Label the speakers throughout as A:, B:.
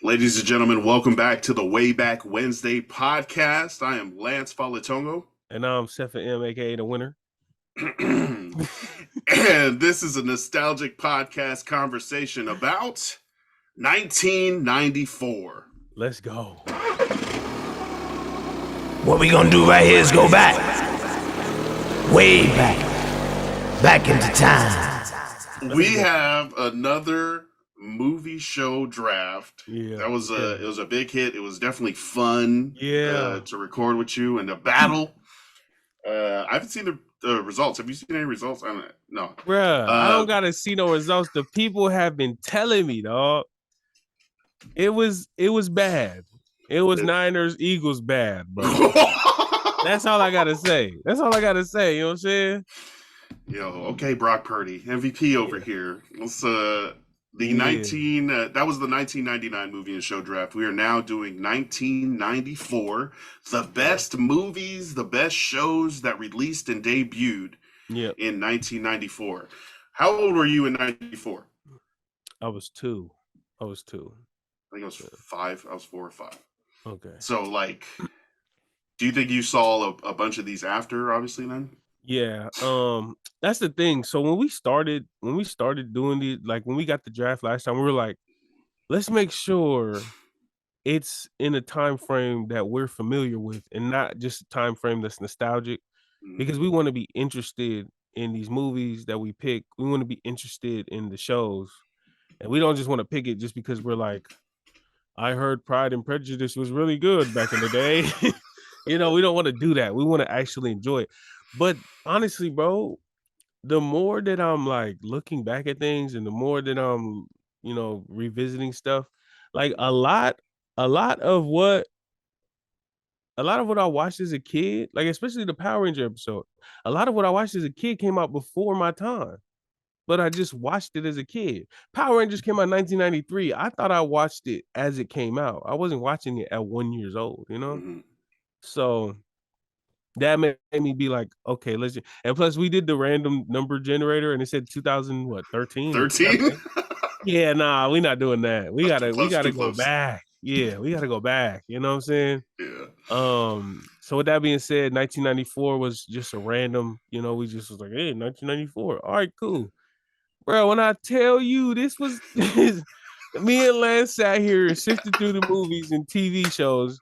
A: Ladies and gentlemen, welcome back to the Back Whensday podcast. I am Lance Falatongo.
B: And I'm Sefa M, aka the winner.
A: And this is a nostalgic podcast conversation about 1994.
B: Let's go.
C: What we gonna do right here is go back. Way back. Back into time.
A: We have another movie show draft.
B: Yeah,
A: that was it was a big hit. It was definitely fun. To record with you and a battle. I haven't seen the results. Have you seen any results? I don't know. No,
B: bruh. I don't gotta see no results. The people have been telling me, dog. It was bad. It was Niners Eagles bad, bro. That's all I gotta say. You know what I'm saying?
A: Yo, okay, Brock Purdy, MVP over here. Let's that was the 1999 movie and show draft. We are now doing 1994, the best movies, the best shows that released and debuted in 1994. How old were you in 94?
B: I was two.
A: I think I was 5. I was 4 or 5.
B: Okay.
A: So, like, do you think you saw a bunch of these after, obviously, then?
B: Yeah. That's the thing. So when we started doing these, like when we got the draft last time, we were like, let's make sure it's in a time frame that we're familiar with and not just a time frame that's nostalgic, because we want to be interested in these movies that we pick. We want to be interested in the shows, and we don't just want to pick it just because we're like, I heard Pride and Prejudice was really good back in the day. We don't want to do that. We want to actually enjoy it. But honestly, bro, the more that I'm like looking back at things and the more that I'm, revisiting stuff, like a lot of what I watched as a kid, like especially the Power Ranger episode, a lot of what I watched as a kid came out before my time, but I just watched it as a kid. Power Rangers came out in 1993. I thought I watched it as it came out. I wasn't watching it at 1 year old, So that made me be like, okay, let's just, and plus we did the random number generator and it said 2013.
A: 13?
B: Yeah, nah, we're not doing that. We gotta go back. Yeah, we gotta go back. You know what I'm saying?
A: Yeah.
B: So with that being said, 1994 was just a random, we just was like, hey, 1994. All right, cool. Bro, when I tell you this was me and Lance sat here and sifted through the movies and TV shows.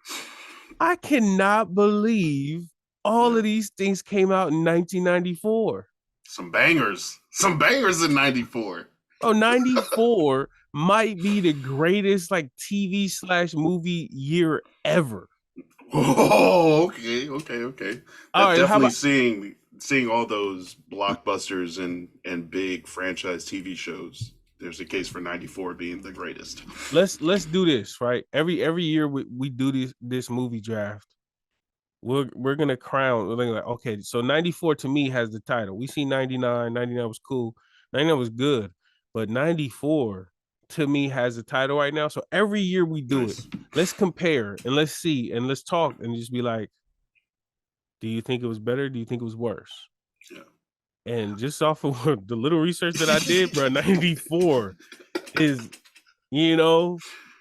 B: I cannot believe all of these things came out in 1994.
A: Some bangers in 94.
B: Oh, 94 might be the greatest like TV/movie year ever.
A: Oh, okay.
B: All right,
A: definitely seeing all those blockbusters and big franchise TV shows. There's a case for 94 being the greatest.
B: Let's do this, right? Every year we do this movie draft. We're gonna crown. We're like, okay, so 94 to me has the title. We see 99. 99 was cool. 99 was good, but 94 to me has the title right now. So every year we do it. Let's compare and let's see and let's talk and just be like, do you think it was better? Do you think it was worse?
A: Yeah.
B: And just off of the little research that I did, bro, 94 is,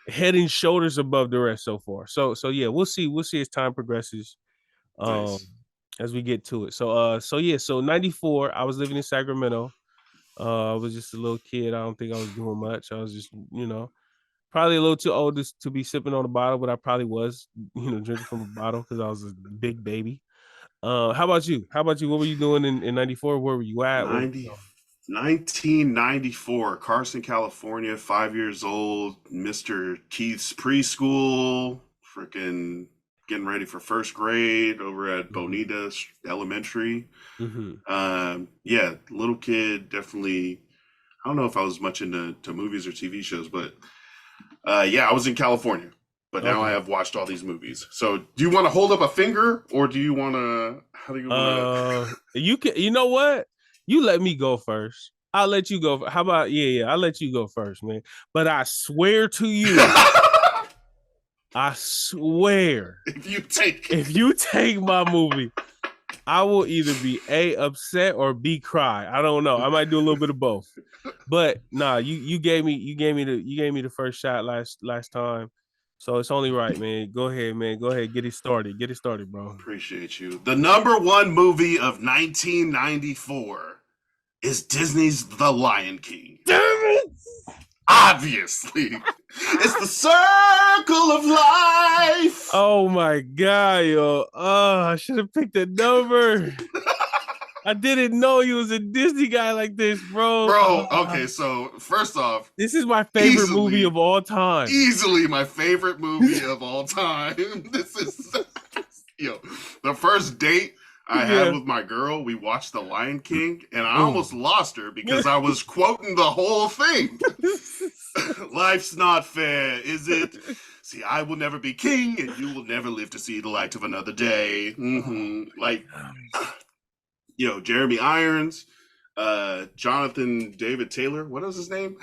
B: head and shoulders above the rest so far. So yeah, we'll see as time progresses. As we get to it. So 94, I was living in Sacramento. I was just a little kid. I don't think I was doing much. I was just, probably a little too old to be sipping on a bottle, but I probably was, drinking from a bottle because I was a big baby. How about you? What were you doing in 94? Where were you at?
A: 1994, Carson, California, 5 years old, Mr. Keith's preschool, freaking getting ready for first grade over at Bonita Elementary. Little kid, definitely. I don't know if I was much into movies or TV shows, but I was in California. But now I have watched all these movies. So, do you want to hold up a finger, or do you want to? How do you want
B: to? You can. You know what? You let me go first. I'll let you go. How about I'll let you go first, man. But I swear to you. I swear,
A: if you take
B: my movie, I will either be A, upset, or B, cry. I don't know. I might do a little bit of both. But nah, you gave me the first shot last time. So it's only right, man. Go ahead, man. Go ahead. Get it started. Get it started, bro.
A: Appreciate you. The number one movie of 1994 is Disney's The Lion King.
B: Damn it!
A: Obviously. It's the circle of life.
B: Oh my god, yo. Oh, I should have picked a number. I didn't know you was a Disney guy like this, bro.
A: Bro, okay, so first off,
B: this is my favorite movie of all time.
A: Easily my favorite movie of all time. This is, the first date I had with my girl, we watched The Lion King, and I almost lost her because I was quoting the whole thing. Life's not fair, is it? See, I will never be king, and you will never live to see the light of another day. Like, Jeremy Irons, Jonathan David Taylor. What was his name?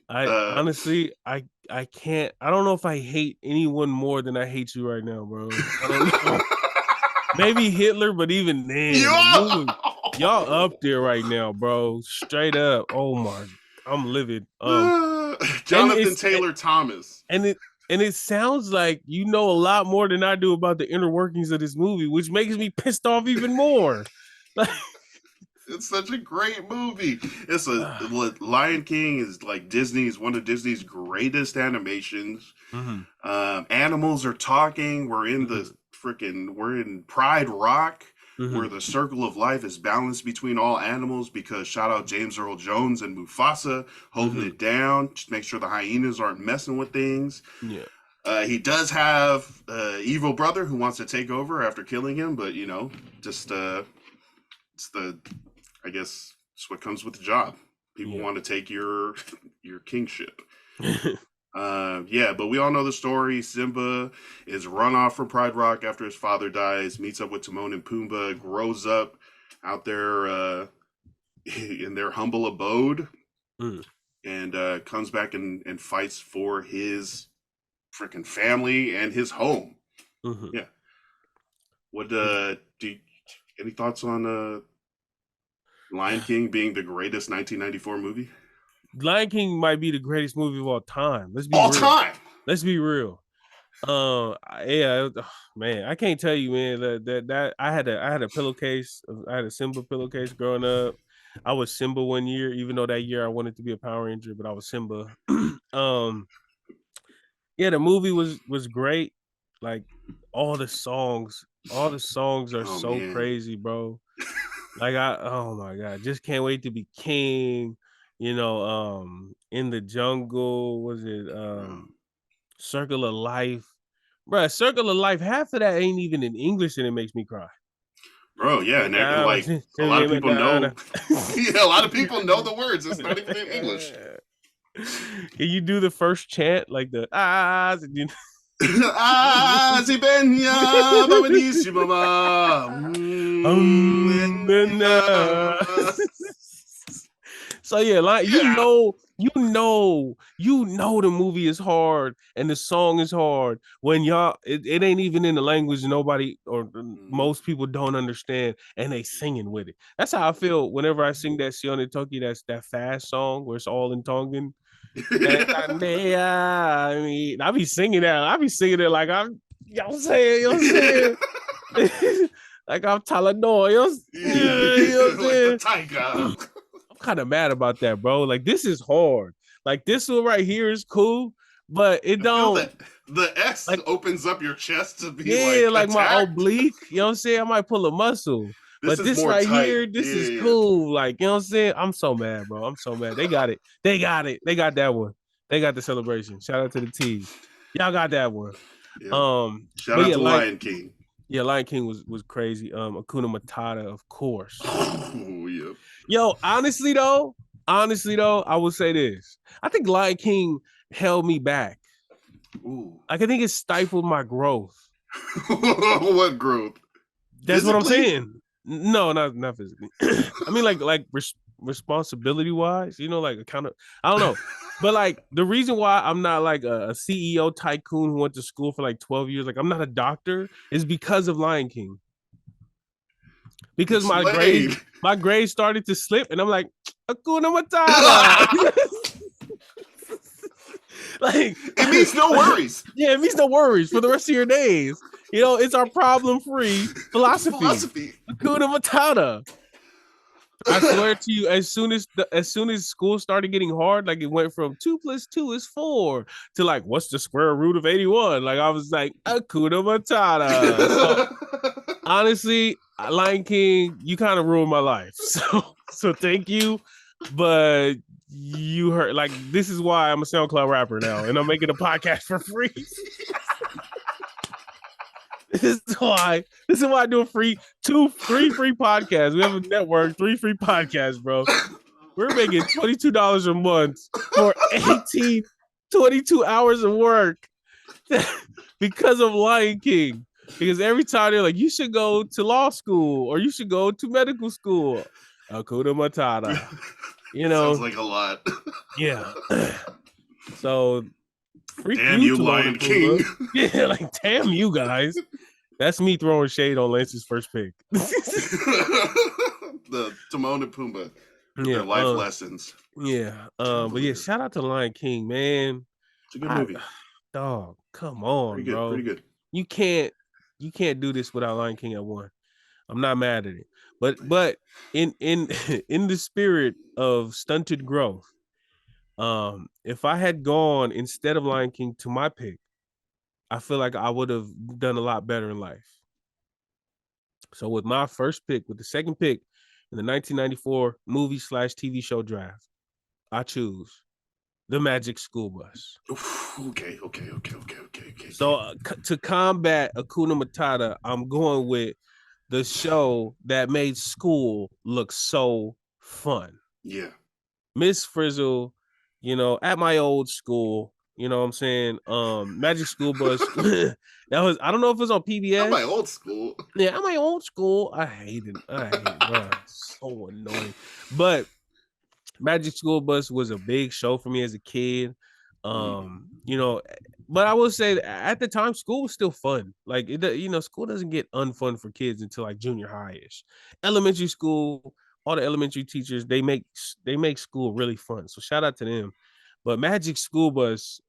B: Honestly, I can't. I don't know if I hate anyone more than I hate you right now, bro. I don't know. Maybe Hitler, but even then, y'all up there right now, bro. Straight up. Oh my, I'm livid.
A: Jonathan Taylor Thomas.
B: And it sounds like you know a lot more than I do about the inner workings of this movie, which makes me pissed off even more.
A: It's such a great movie. Lion King is like one of Disney's greatest animations. Animals are talking. We're in Pride Rock, where the circle of life is balanced between all animals, because shout out James Earl Jones and Mufasa holding it down, just make sure the hyenas aren't messing with things. He does have an evil brother who wants to take over after killing him, but I guess it's what comes with the job. People want to take your kingship. But we all know the story. Simba is run off from Pride Rock after his father dies, meets up with Timon and Pumbaa, grows up out there in their humble abode, and comes back and fights for his freaking family and his home. What any thoughts on Lion King being the greatest 1994 movie?
B: Lion King might be the greatest movie of all time. Let's be
A: real.
B: Let's be real. Man, I can't tell you, man, that I had a pillowcase. I had a Simba pillowcase growing up. I was Simba one year, even though that year I wanted to be a Power Ranger, but I was Simba. The movie was great. Like all the songs are so crazy, bro. Like oh my god, just can't wait to be king. In the jungle, was it Circle of Life? Bruh, Circle of Life, half of that ain't even in English, and it makes me cry.
A: Bro, yeah, and like a lot of people know. A lot of people know the words. It's not even in English.
B: Can you do the first chant, like the So you know the movie is hard and the song is hard when it ain't even in the language nobody or most people don't understand, and they singing with it. That's how I feel whenever I sing that Sione Toki, that's that fast song where it's all in Tongan. I be singing that. I be singing it like I'm, saying? Like I'm Talanoa,
A: like the tiger.
B: I'm kind of mad about that, bro. Like this is hard. Like this one right here is cool, but it don't.
A: The S opens up your chest to be
B: like my oblique. You know what I'm saying? I might pull a muscle. But this right tight. Here, this is cool. Like, you know what I'm saying? I'm so mad, bro. I'm so mad. They got it. They got that one. They got the celebration. Shout out to the T's. Y'all got that one.
A: Yeah. Shout out to Lion King.
B: Yeah, Lion King was crazy. Hakuna Matata, of course.
A: Oh, yeah.
B: Yo, honestly though, I will say this. I think Lion King held me back.
A: Ooh.
B: Like, I think it stifled my growth.
A: What growth?
B: That's physically? What I'm saying. No, not physically. I mean, like responsibility wise, like I don't know. But like the reason why I'm not like a CEO tycoon who went to school for like 12 years, like I'm not a doctor, is because of Lion King. because
A: Explain.
B: my grades started to slip, and I'm like, Hakuna Matata. Like
A: It means no worries.
B: Yeah, it means no worries for the rest of your days. You know, it's our problem-free philosophy. Hakuna Matata. I swear to you, as soon as school started getting hard, like it went from 2 + 2 is 4 to like, what's the square root of 81? Like I was like, Hakuna Matata. So honestly, Lion King, you kind of ruined my life. So thank you, but you heard, like, this is why I'm a SoundCloud rapper now, and I'm making a podcast for free. This is why I do a free 3 free podcasts. We have a network, 3 free podcasts, bro. We're making $22 a month for 22 hours of work because of Lion King. Because every time they're like, you should go to law school or you should go to medical school. Hakuna Matata. You know,
A: sounds like a lot.
B: Yeah. So freak
A: damn you,
B: Timon
A: Lion
B: and Pumbaa.
A: King.
B: Yeah, like damn you guys. That's me throwing shade on Lance's first pick.
A: The Timon and Pumbaa. Their life lessons.
B: Yeah. But yeah, shout out to Lion King, man.
A: It's a good movie.
B: Dog, come on,
A: Pretty good,
B: bro.
A: pretty good.
B: You can't do this without Lion King at 1. I'm not mad at it. But in in the spirit of stunted growth, if I had gone instead of Lion King to my pick, I feel like I would have done a lot better in life. So with my first pick, with the second pick in the 1994 movie/TV show draft, I choose The Magic School Bus.
A: Okay.
B: So to combat Hakuna Matata, I'm going with the show that made school look so fun.
A: Yeah.
B: Miss Frizzle, you know, at my old school, you know what I'm saying? Magic School Bus. That was, I don't know if it was on PBS.
A: At my old school.
B: Yeah, at my old school. I hate it, bro. It's so annoying. But Magic School Bus was a big show for me as a kid. You know, but I will say that at the time, school was still fun. Like, you know, school doesn't get unfun for kids until like junior high-ish. Elementary school, all the elementary teachers, they make school really fun. So shout out to them. But Magic School Bus,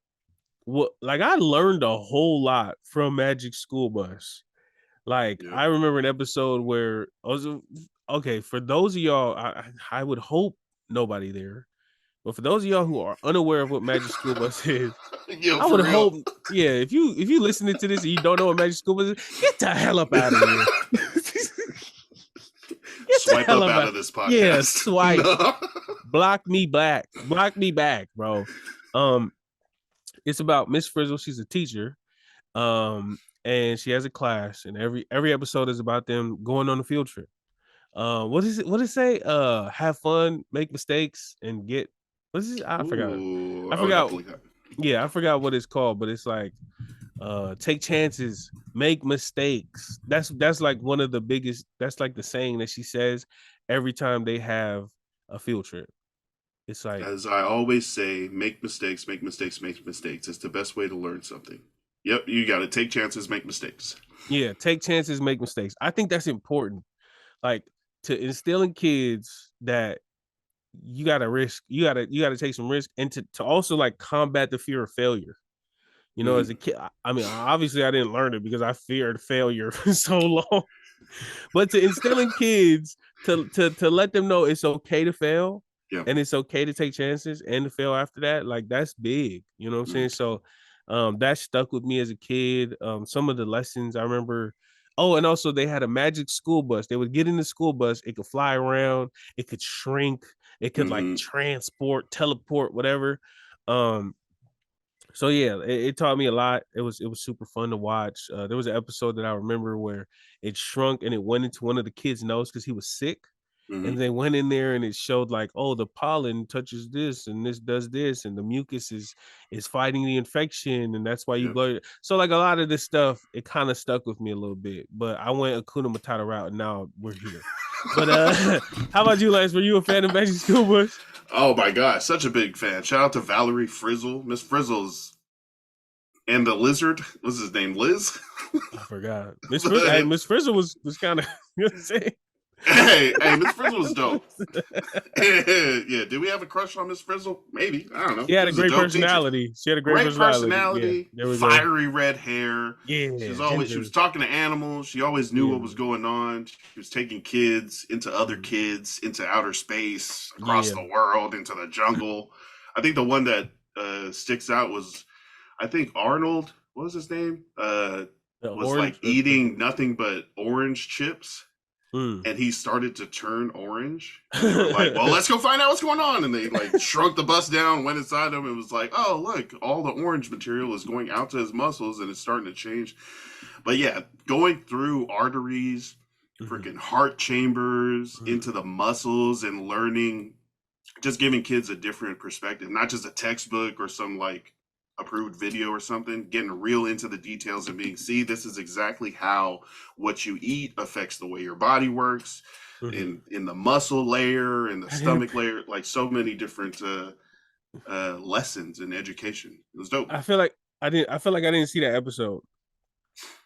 B: like I learned a whole lot from Magic School Bus. Like I remember an episode where I was, okay, for those of y'all, I would hope nobody there. But for those of y'all who are unaware of what Magic School Bus is, I would hope, yeah, if you listening to this and you don't know what Magic School Bus is, get the hell up out of here.
A: Swipe up out of this podcast.
B: Yeah, swipe. No. Block me back, bro. It's about Miss Frizzle. She's a teacher, and she has a class, and every episode is about them going on a field trip. What is it? What does it say? Have fun, make mistakes, and get. What is it? I forgot. Yeah, I forgot what it's called, but it's like take chances, make mistakes. That's like one of the biggest, that's like the saying that she says every time they have a field trip. It's like,
A: as I always say, make mistakes, make mistakes, make mistakes. It's the best way to learn something. Yep, you got to take chances, make mistakes.
B: Yeah, take chances, make mistakes. I think that's important. Like to instill in kids that you got to risk, you got to take some risk, and to also like combat the fear of failure. You know, as a kid, I mean, obviously I didn't learn it because I feared failure for so long. But to instill in kids to let them know it's okay to fail, and it's okay to take chances and to fail after that, like that's big. You know what I'm saying? So that stuck with me as a kid. Some of the lessons I remember. Oh, and also they had a magic school bus. They would get in the school bus. It could fly around. It could shrink. It could like transport, teleport, whatever. So yeah, it taught me a lot. It was super fun to watch. There was an episode that I remember where it shrunk and it went into one of the kids' nose because he was sick. And they went in there and it showed like, oh, the pollen touches this and this does this, and the mucus is fighting the infection, and that's why you blow. So like a lot of this stuff, it kind of stuck with me a little bit. But I went Hakuna Matata route, and now we're here. But how about you, Lance? Were you a fan of Magic School Bus?
A: Oh my gosh, such a big fan. Shout out to Valerie Frizzle, Miss Frizzle's, and the lizard. What's his name? Liz?
B: I forgot. Miss Frizzle was kind of, you know what I'm saying?
A: Hey, Miss Frizzle was dope. Yeah, did we have a crush on Miss Frizzle? Maybe. I don't know.
B: She had
A: She
B: a
A: was a
B: great
A: dope teacher.
B: personality. She had a great
A: Great
B: personality. Yeah,
A: personality,
B: there we go.
A: fiery red hair.
B: Yeah,
A: She was
B: ginger.
A: talking to animals. She always knew
B: Yeah,
A: what was going on. She was taking kids into other
B: mhm.
A: kids, into outer space, across
B: Yeah.
A: the world, into the jungle. I think the one that sticks out was, I think Arnold, what was his name?
B: The
A: Was like
B: orange.
A: eating nothing but orange chips,
B: Mm.
A: and he started to turn orange, and they were like, well, let's go find out what's going on. And they like shrunk the bus down, went inside him, and was like, oh, look, all the orange material is going out to his muscles and it's starting to change. But yeah, going through arteries,
B: Mhm,
A: freaking heart chambers,
B: mhm.
A: into the muscles, and learning, just giving kids a different perspective, not just a textbook or some like approved video or something, getting real into the details and being, see, this is exactly how what you eat affects the way your body works,
B: Mhm.
A: in the muscle layer and the
B: I didn't.
A: stomach layer, like so many different lessons in education. It was dope.
B: I feel like I didn't. I feel like I didn't see that episode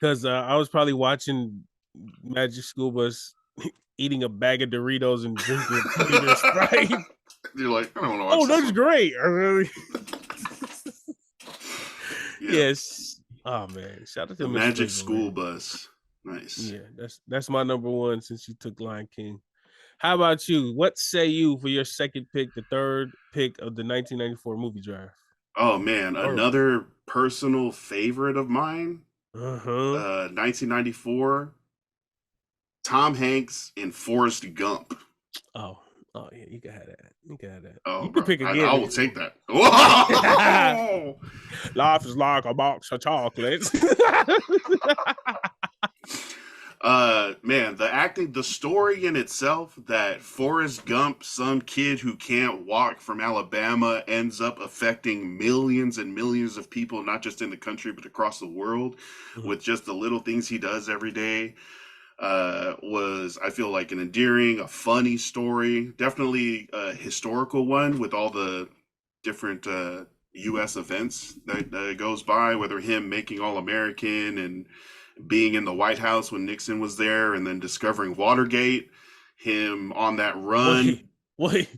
B: because I was probably watching Magic School Bus, eating a bag of Doritos and drinking 2 liter Sprite.
A: You're like, I don't want to watch
B: Oh,
A: this
B: that's
A: one.
B: great.
A: Yeah,
B: Yes. Oh man, shout out
A: the
B: to Miss
A: Magic
B: Frizzle,
A: School
B: man.
A: Bus. Nice.
B: Yeah, that's my number one since you took Lion King. How about you? What say you for your second pick, the third pick of the 1994 movie draft?
A: Oh man,
B: Or
A: another personal favorite of mine,
B: uh-huh.
A: 1994, Tom Hanks in Forrest Gump.
B: Oh, oh yeah, you can have that. You can have that.
A: Oh,
B: You can
A: bro,
B: pick
A: I
B: again if
A: will
B: you
A: take
B: want.
A: that. Whoa!
B: Life is like a box of chocolates.
A: Man, the acting, the story in itself, that Forrest Gump, some kid who can't walk from Alabama, ends up affecting millions and millions of people, not just in the country, but across the world,
B: Mhm,
A: with just the little things he does every day, was, I feel like, an endearing, a funny story, definitely a historical one with all the different U.S. events that goes by, whether him making All American and being in the White House when Nixon was there, and then discovering Watergate, him on that
B: wait,
A: run.
B: wait,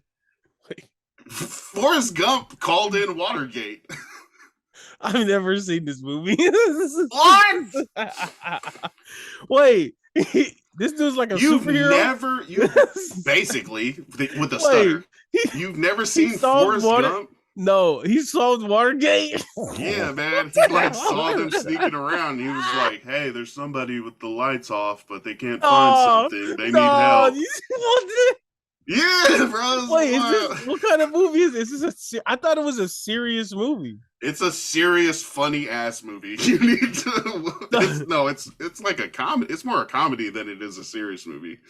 B: wait.
A: Forrest Gump called in Watergate.
B: I've never seen this movie.
A: What?
B: Wait, this dude's like a superhero.
A: You basically, with the
B: Wait,
A: stutter, you've never
B: he
A: seen
B: solved
A: Forrest
B: water.
A: Gump?
B: No, he solved Watergate.
A: Yeah, man.
B: What
A: He
B: the
A: like saw them
B: hell?
A: sneaking around. He was like, "Hey, there's somebody with the lights off, but they can't find
B: No,
A: something. They need
B: no.
A: help." Yeah, bro. It's
B: Wait, is this
A: wild.
B: what kind of movie is this? Is this I thought it was a serious movie.
A: It's a serious, funny ass movie. You need to. It's like a comedy. It's more a comedy than it is a serious movie.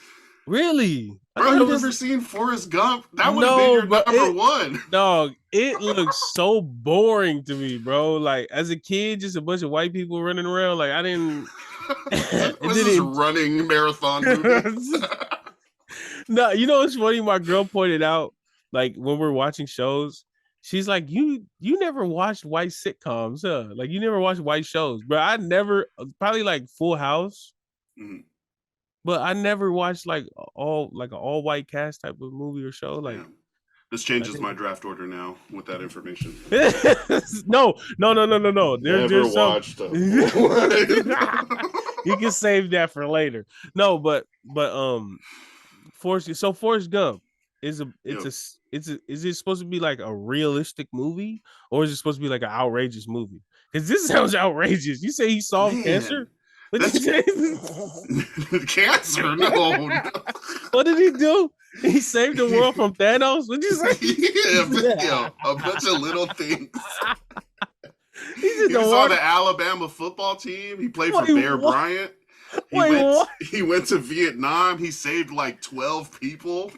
B: Really? I
A: Bro,
B: thought it
A: you never
B: was
A: seen Forrest Gump? That would have been
B: no,
A: your
B: but
A: number one.
B: dog, it looks so boring to me, bro. Like as a kid, just a bunch of white people running around. Like I didn't it
A: What's this
B: didn't
A: running marathon movie?
B: No, you know what's funny? My girl pointed out, like when we're watching shows, she's like, You never watched white sitcoms, huh? Like you never watched white shows. But I never probably like Full House,
A: Mhm.
B: but I never watched like an all white cast type of movie or show. Like
A: Damn. This
B: I
A: changes my
B: didn't.
A: draft order now with that information.
B: No, no, no, no, no, no.
A: Never
B: There's some
A: watched a
B: you
A: full.
B: can save that for later. No, but Forrest Gump is a it's
A: Yep.
B: a it's a, is it supposed to be like a realistic movie or is it supposed to be like an outrageous movie? Because this sounds outrageous. You say he solved cancer?
A: Man,
B: What did you
A: that's
B: say?
A: cancer. No.
B: What did he do? He saved the world from Thanos? What'd you say?
A: Yeah, but, a bunch of little things.
B: He just
A: He
B: the
A: was on
B: water.
A: the Alabama football team. He played for
B: Wait,
A: Bear
B: what?
A: Bryant.
B: Wait, what?
A: He went to Vietnam. He saved like 12 people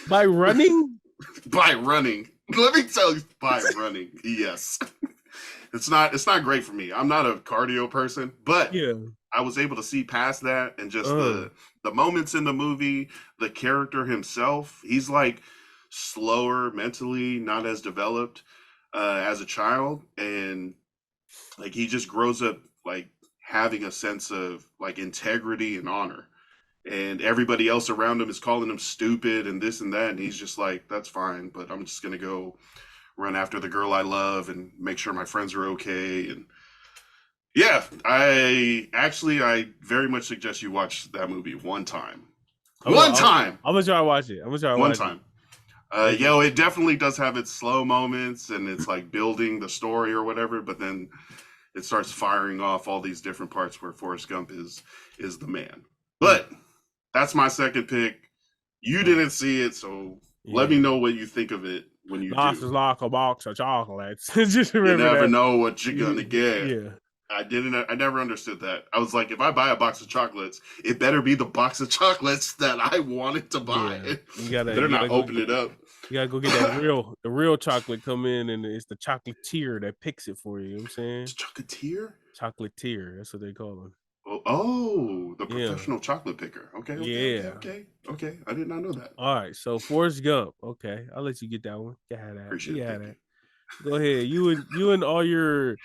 B: By running?
A: by running. Let me tell you, by running. Yes. It's not great for me. I'm not a cardio person, but
B: Yeah.
A: I was able to see past that, and just
B: Uh,
A: the moments in the movie, the character himself, he's like slower mentally, not as developed as a child, and like he just grows up like having a sense of like integrity and honor. and everybody else around him is calling him stupid and this and that, and he's just like, that's fine, but I'm just gonna go run after the girl I love and make sure my friends are okay. And yeah, I very much suggest you watch that movie one time.
B: I'm gonna try to watch it.
A: One time. It definitely does have its slow moments, and it's like building the story or whatever, but then it starts firing off all these different parts where Forrest Gump is the man. But that's my second pick. You didn't see it, so let me know what you think of it when you
B: Lost
A: do.
B: Is like a box of chocolates. Just
A: You
B: remember
A: never
B: that.
A: know what you're gonna get.
B: Yeah.
A: I never understood that. I was like, if I buy a box of chocolates, it better be the box of chocolates that I wanted to buy.
B: Yeah. You gotta
A: better not open it up.
B: You gotta go get that the real chocolate come in, and it's the chocolatier that picks it for you. You know what I'm saying?
A: It's chocolatier?
B: Chocolatier, that's what they call them.
A: The professional chocolate picker. Okay. I did not know that.
B: All right, so Forrest Gump. Okay, I'll let you get that one. You had that.
A: Appreciate it.
B: Go ahead. You and all your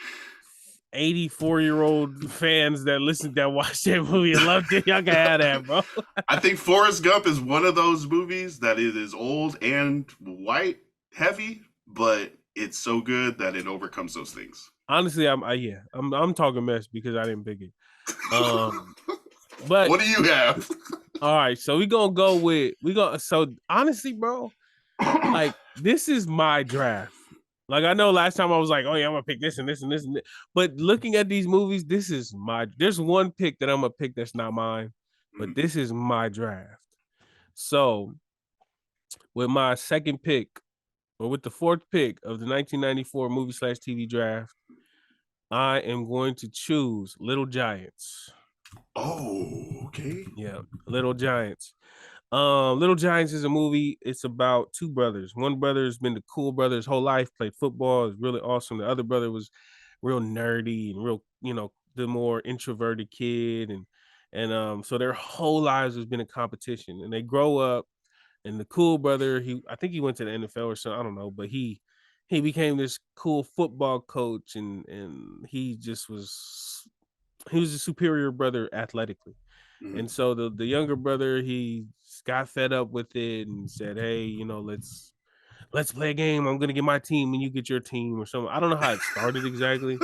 B: 84-year-old fans that watch that movie and loved it, y'all can have that, bro.
A: I think Forrest Gump is one of those movies that it is old and white heavy, but it's so good that it overcomes those things.
B: Honestly, I'm talking mess because I didn't pick it. But
A: what do you have?
B: All right, so so honestly, bro, like this is my draft. Like I know last time I was like, oh yeah, I'm gonna pick this and this and this and this. But looking at these movies, there's one pick that I'm gonna pick that's not mine, but this is my draft. So with my second pick, or with the fourth pick of the 1994 movie/TV draft, I am going to choose Little Giants.
A: Oh, okay.
B: Yeah, Little Giants. Little Giants is a movie. It's about two brothers. One brother has been the cool brother his whole life, played football, is really awesome. The other brother was real nerdy and real, the more introverted kid. And so their whole lives has been a competition. And they grow up, and the cool brother, I think he went to the NFL or something, I don't know, but he became this cool football coach, and he was a superior brother athletically. And so the younger brother, he got fed up with it and said, hey, let's play a game. I'm gonna get my team and you get your team or something. I don't know how it started exactly,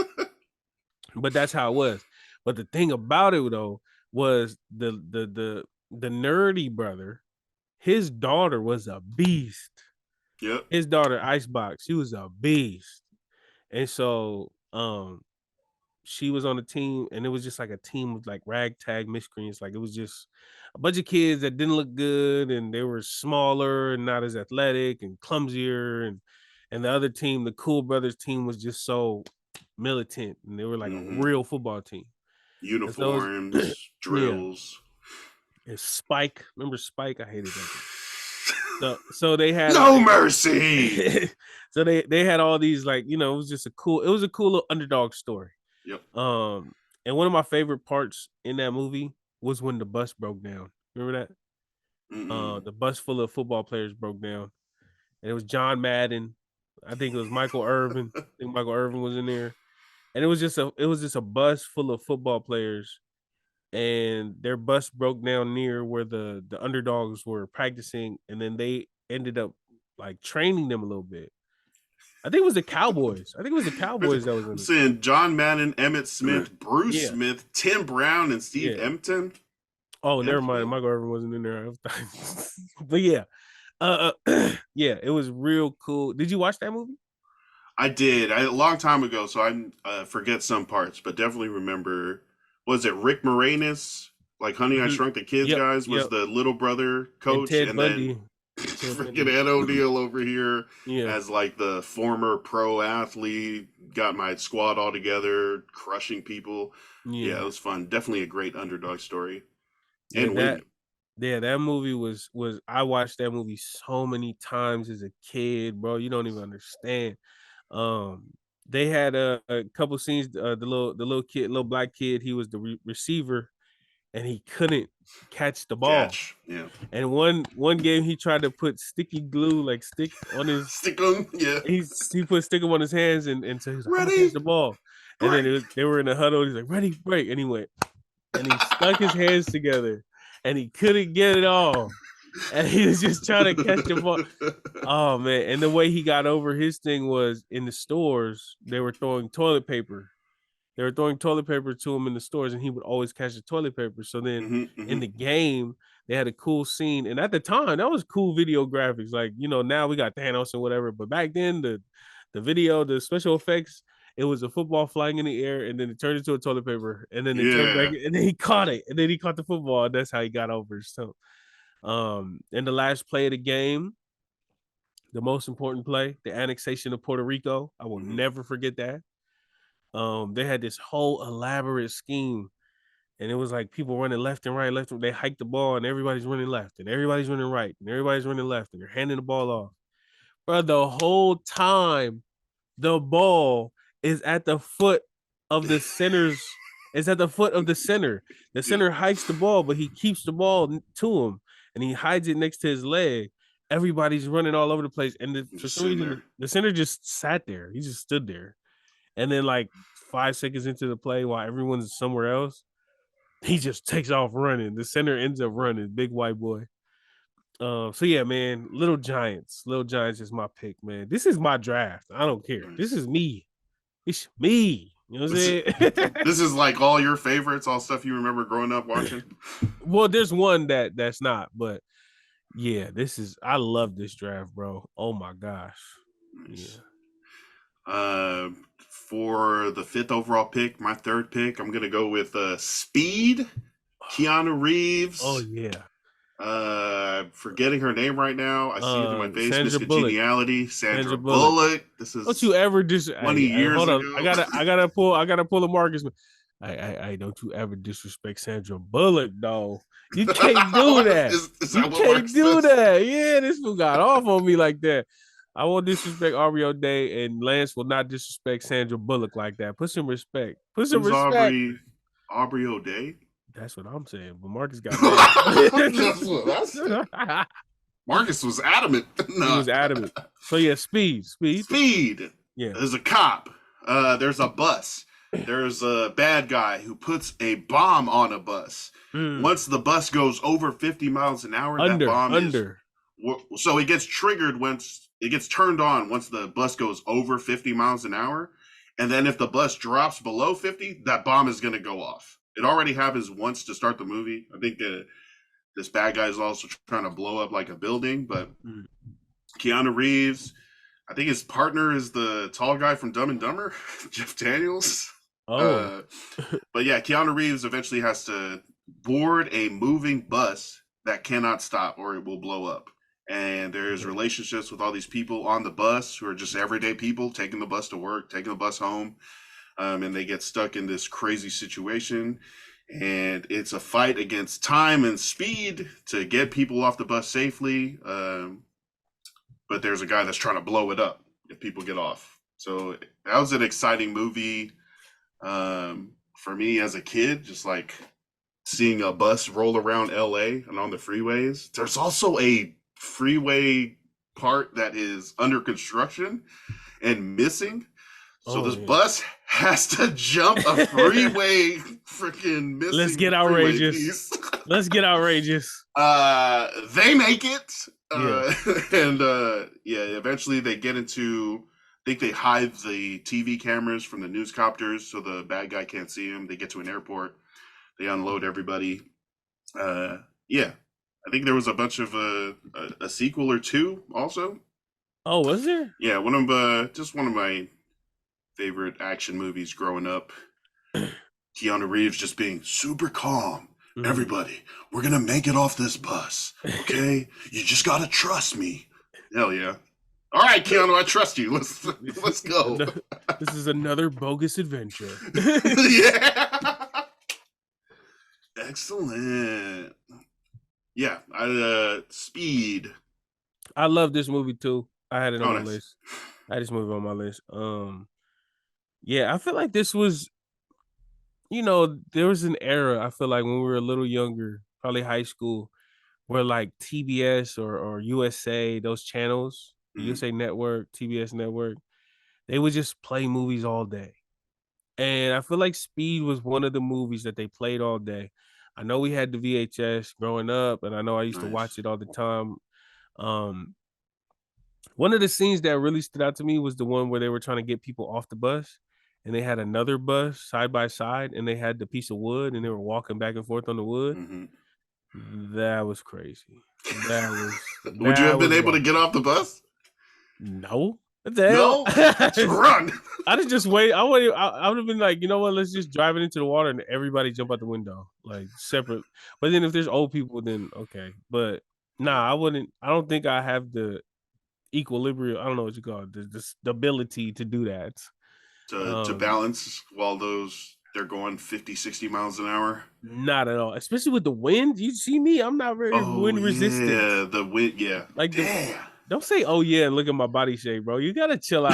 B: but that's how it was. But the thing about it though was the nerdy brother, his daughter was a beast.
A: Yep.
B: His daughter, Icebox, she was a beast. And so she was on the team, and it was just like a team of like ragtag miscreants. Like it was just a bunch of kids that didn't look good, and they were smaller and not as athletic and clumsier. And the other team, the Cool Brothers team, was just so militant, and they were like a real football team.
A: Uniforms, drills.
B: Yeah. And Spike, remember Spike? I hated that. So they had
A: no mercy.
B: So they had all these, like, it was just a cool little underdog story.
A: Yep.
B: And one of my favorite parts in that movie was when the bus broke down. Remember that? The bus full of football players broke down, and it was John Madden. I think it was Michael Irvin. I think Michael Irvin was in there, and it was just a bus full of football players, and their bus broke down near where the underdogs were practicing, and then they ended up like training them a little bit. I think it was the Cowboys. That was in it.
A: Saying John Madden, Emmitt Smith, Bruce Smith, Tim Brown, and Steve Empton.
B: Oh, never mind. Michael Irvin wasn't in there. But yeah. It was real cool. Did you watch that movie?
A: I did. A long time ago, so I forget some parts, but definitely remember. Was it Rick Moranis, like Honey, I Shrunk the Kids guys, was the little brother coach, and then freaking Ed O'Neill over here as like the former pro athlete, got my squad all together, crushing people. Yeah, it was fun. Definitely a great underdog story.
B: That movie was I watched that movie so many times as a kid, bro. You don't even understand. They had a couple scenes. The little black kid, he was the receiver, and he couldn't catch the ball.
A: Yeah.
B: And one game he tried to put sticky glue, like stick on his
A: stick on. Yeah.
B: He put stick on his hands, and so he was like, ready, catch the ball. And then they were in the huddle. He's like, ready, break, and he went, and he stuck his hands together, and he couldn't get it off. And he was just trying to catch the ball. Oh man. And the way he got over his thing was in the stores, they were throwing toilet paper. They were throwing toilet paper to him in the stores, and he would always catch the toilet paper. So then in the game, they had a cool scene. And at the time, that was cool video graphics. Like, now we got Thanos and whatever. But back then, the video, the special effects, it was a football flying in the air, and then it turned into a toilet paper. And then it turned back, and then he caught it. And then he caught the football. And that's how he got over. So in the last play of the game, the most important play, the annexation of Puerto Rico. I will never forget that. They had this whole elaborate scheme, and it was like people running left and right, left. They hiked the ball, and everybody's running left, and everybody's running right, and everybody's running left, and they're handing the ball off. But the whole time, the ball is at the foot of the center's. It's at the foot of the center. The center hikes the ball, but he keeps the ball to him, and he hides it next to his leg. Everybody's running all over the place, and for some reason, the center just sat there. He just stood there. And then, like 5 seconds into the play, while everyone's somewhere else, he just takes off running. The center ends up running. Big white boy. So yeah, man. Little Giants. Little Giants is my pick, man. This is my draft. I don't care. This is me. It's me. You know what I'm saying?
A: This is like all your favorites, all stuff you remember growing up watching.
B: Well, there's one that's not, but yeah, I love this draft, bro. Oh my gosh.
A: Nice. Yeah. For the 5th overall pick, my 3rd pick, I'm gonna go with Speed, Keanu Reeves.
B: Oh yeah.
A: Forgetting her name right now. I see it in my face.
B: Sandra
A: Miss
B: Bullock.
A: Congeniality. Sandra Bullock. This is.
B: Don't you ever
A: 20 years
B: hold on.
A: ago.
B: I gotta pull a Marcus. I don't you ever disrespect Sandra Bullock, though. You can't do that. You can't do that. Yeah, this fool got off on me like that. I won't disrespect Aubrey O'Day, and Lance will not disrespect Sandra Bullock like that. Put some respect. Put some respect.
A: Aubrey O'Day?
B: That's what I'm saying. But Marcus got
A: That's what I said. Marcus was adamant.
B: No. He was adamant. So yeah, speed.
A: Yeah. There's a cop. There's a bus. There's a bad guy who puts a bomb on a bus. Once the bus goes over 50 miles an hour, that bomb is... So it gets triggered once... It gets turned on once the bus goes over 50 miles an hour. And then if the bus drops below 50, that bomb is going to go off. It already happens once to start the movie. I think this bad guy is also trying to blow up like a building. But Keanu Reeves, I think his partner is the tall guy from Dumb and Dumber, Jeff Daniels.
B: Oh.
A: But yeah, Keanu Reeves eventually has to board a moving bus that cannot stop or it will blow up. And there's relationships with all these people on the bus who are just everyday people taking the bus to work, taking the bus home. And they get stuck in this crazy situation. And it's a fight against time and speed to get people off the bus safely. But there's a guy that's trying to blow it up if people get off. So that was an exciting movie for me as a kid, just like seeing a bus roll around LA and on the freeways. There's also a freeway part that is under construction and missing. So this bus has to jump a freeway freaking missing.
B: Let's get outrageous. Let's get outrageous.
A: They make it. And eventually they get into, I think they hide the TV cameras from the newscopters so the bad guy can't see him. They get to an airport. They unload everybody. I think there was a bunch of a sequel or two also.
B: Oh, was there?
A: Yeah, one of my favorite action movies growing up. Keanu Reeves just being super calm. Everybody, we're gonna make it off this bus, okay? You just gotta trust me. Hell yeah! All right, Keanu, I trust you. Let's go.
B: This is another bogus adventure.
A: Yeah. Excellent. Yeah, Speed.
B: I love this movie too. I had it on my
A: nice.
B: list. I had this movie on my list. Yeah, I feel like this was, there was an era, I feel like when we were a little younger, probably high school, where like TBS or USA, those channels, USA Network, TBS Network, they would just play movies all day. And I feel like Speed was one of the movies that they played all day. I know we had the VHS growing up, and I know I used to
A: Nice.
B: watch it all the time. One of the scenes that really stood out to me was the one where they were trying to get people off the bus, and they had another bus side by side, and they had the piece of wood, and they were walking back and forth on the wood. That was crazy. That was.
A: Would you have been able to
B: wild.
A: get off the bus?
B: No. What the
A: No.
B: hell?
A: Run.
B: I'd just wait. I would have been like, you know what? Let's just drive it into the water and everybody jump out the window, like separate. But then if there's old people, then okay. But nah, I wouldn't. I don't think I have the equilibrium. I don't know what you call it. The stability to do that.
A: To balance while they're going 50, 60 miles an hour.
B: Not at all. Especially with the wind. You see me? I'm not very wind resistant.
A: Yeah, the wind. Yeah,
B: like
A: damn.
B: Don't say, oh, yeah, and look at my body shape, bro. You got to chill out.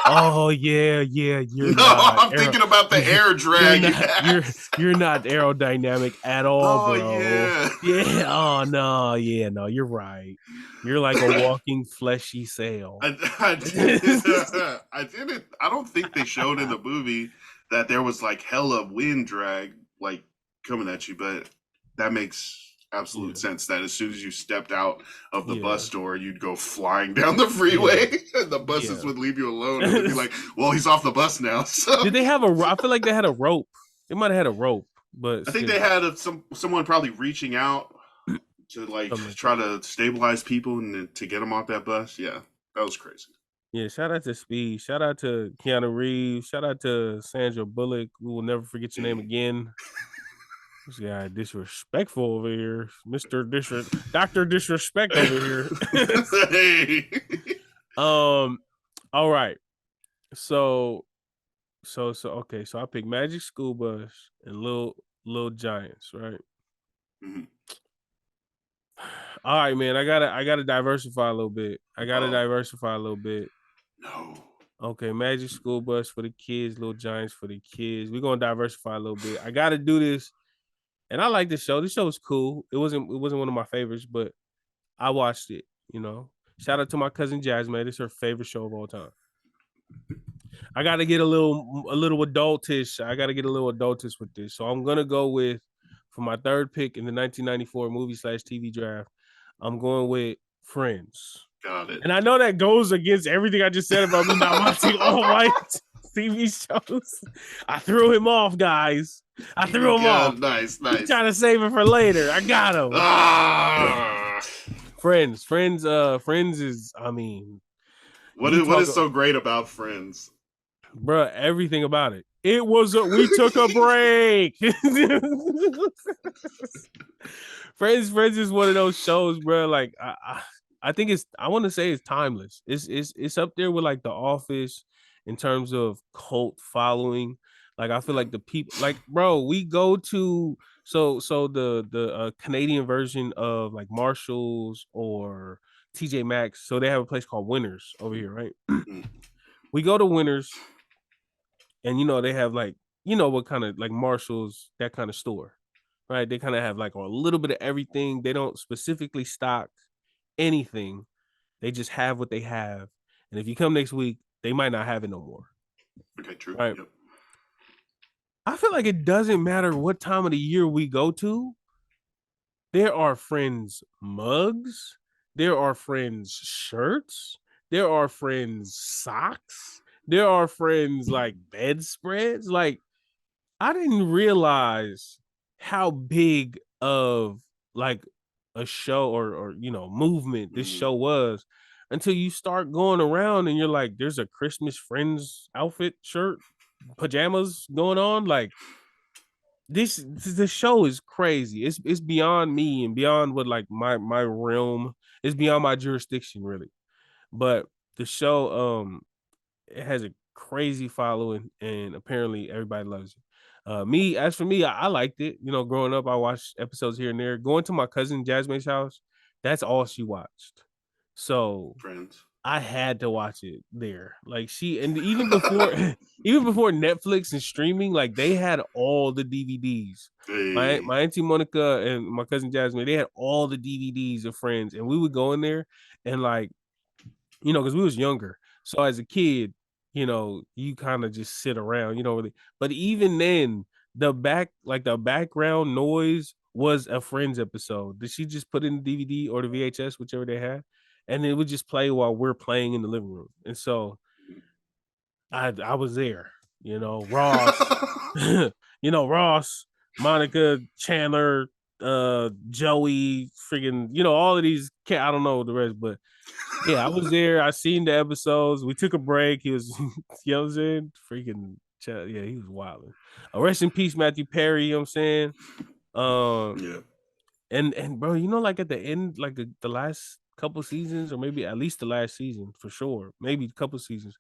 B: Oh, yeah, you're not.
A: I'm thinking about the air drag.
B: You're not aerodynamic at all, bro.
A: Yeah.
B: Yeah, oh, no, you're right. You're like a walking fleshy sail.
A: I didn't. I don't think they showed in the movie that there was like hella wind drag like coming at you, but that makes absolute sense that as soon as you stepped out of the bus door, you'd go flying down the freeway and the buses would leave you alone and they'd be like, well, he's off the bus now. So
B: did they have I feel like they had a rope. They might have had a rope, but
A: I think they had someone probably reaching out to like try to stabilize people and to get them off that bus. Yeah, that was crazy.
B: Yeah, shout out to Speed. Shout out to Keanu Reeves. Shout out to Sandra Bullock. We will never forget your name again. This guy disrespectful over here, Dr. Disrespect over here.
A: Hey.
B: All right. So okay. So I picked Magic School Bus and Little Giants, right?
A: Mm-hmm.
B: All right, man. I gotta diversify a little bit.
A: No.
B: Okay, Magic School Bus for the kids, Little Giants for the kids. We're gonna diversify a little bit. I gotta do this. And I like this show. This show was cool. It wasn't one of my favorites, but I watched it, you know. Shout out to my cousin Jasmine. It's her favorite show of all time. I got to get a little adultish. I got to get a little adultish with this. So I'm going to go with, for my third pick in the 1994 movie/TV draft, I'm going with Friends.
A: Got it.
B: And I know that goes against everything I just said about me not watching all white TV shows. I threw him off, guys. I threw him off.
A: Nice.
B: He's trying to save it for later. I got him. Friends is, I mean,
A: what is so great about Friends?
B: Bruh, everything about it. It was we took a break. Friends is one of those shows, bro. Like I think I want to say it's timeless. It's up there with like The Office in terms of cult following. Like I feel like the people, like, bro, we go to the Canadian version of like Marshalls or TJ Maxx. So they have a place called Winners over here, right? We go to Winners, and you know they have like, you know what kind of like Marshalls, that kind of store, right? They kind of have like a little bit of everything. They don't specifically stock anything. They just have what they have, and if you come next week, they might not have it no more.
A: Okay, true.
B: Right.
A: Yep.
B: I feel like it doesn't matter what time of the year we go to. There are Friends mugs. There are Friends shirts. There are Friends socks. There are Friends like bedspreads. Like, I didn't realize how big of like a show or you know movement this show was until you start going around and you're like, there's a Christmas Friends outfit, shirt, pajamas going on. Like the show is crazy. It's beyond me and beyond what like my realm. It's beyond my jurisdiction, really. But the show it has a crazy following and apparently everybody loves it. As for me, I liked it. You know, growing up, I watched episodes here and there. Going to my cousin Jasmine's house, that's all she watched. So
A: Friends.
B: I had to watch it there. Like and even before Netflix and streaming, like they had all the DVDs.
A: Hey.
B: My auntie Monica and my cousin Jasmine, they had all the DVDs of Friends, and we would go in there and like, you know, because we was younger. So as a kid, you know, you kind of just sit around, you know, but even then, the background noise was a Friends episode. Did she just put in the DVD or the VHS, whichever they had, and it would just play while we're playing in the living room. And so I was there, Ross, Ross, Monica, Chandler, Joey, freaking, all of these. I don't know the rest, but yeah, I was there. I seen the episodes. We took a break. He was, you know what I'm saying? Freaking, yeah, he was wilding. Rest in peace, Matthew Perry. You know what I'm saying?
A: Yeah.
B: And bro, like at the end, like the last couple seasons, or maybe at least the last season for sure, maybe a couple seasons,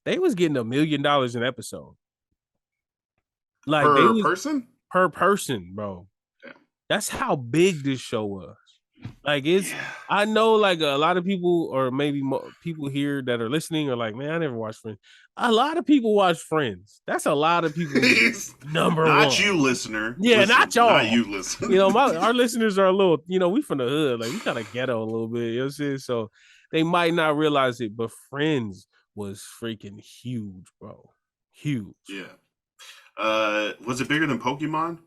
B: they was getting $1 million an episode. Like they
A: Per
B: was
A: person?
B: per person, bro.
A: Yeah.
B: That's how big this show was. Like
A: Yeah.
B: I know like a lot of people, or maybe people here that are listening are like, man, I never watched Friends. A lot of people watch Friends. That's a lot of people. Number
A: not
B: one.
A: you, listener.
B: Yeah,
A: listen,
B: not y'all.
A: Not you, listen.
B: Our listeners are a little, we from the hood. Like we kind of ghetto a little bit. You know what I'm saying? So they might not realize it, but Friends was freaking huge, bro. Huge.
A: Yeah. Was it bigger than Pokemon?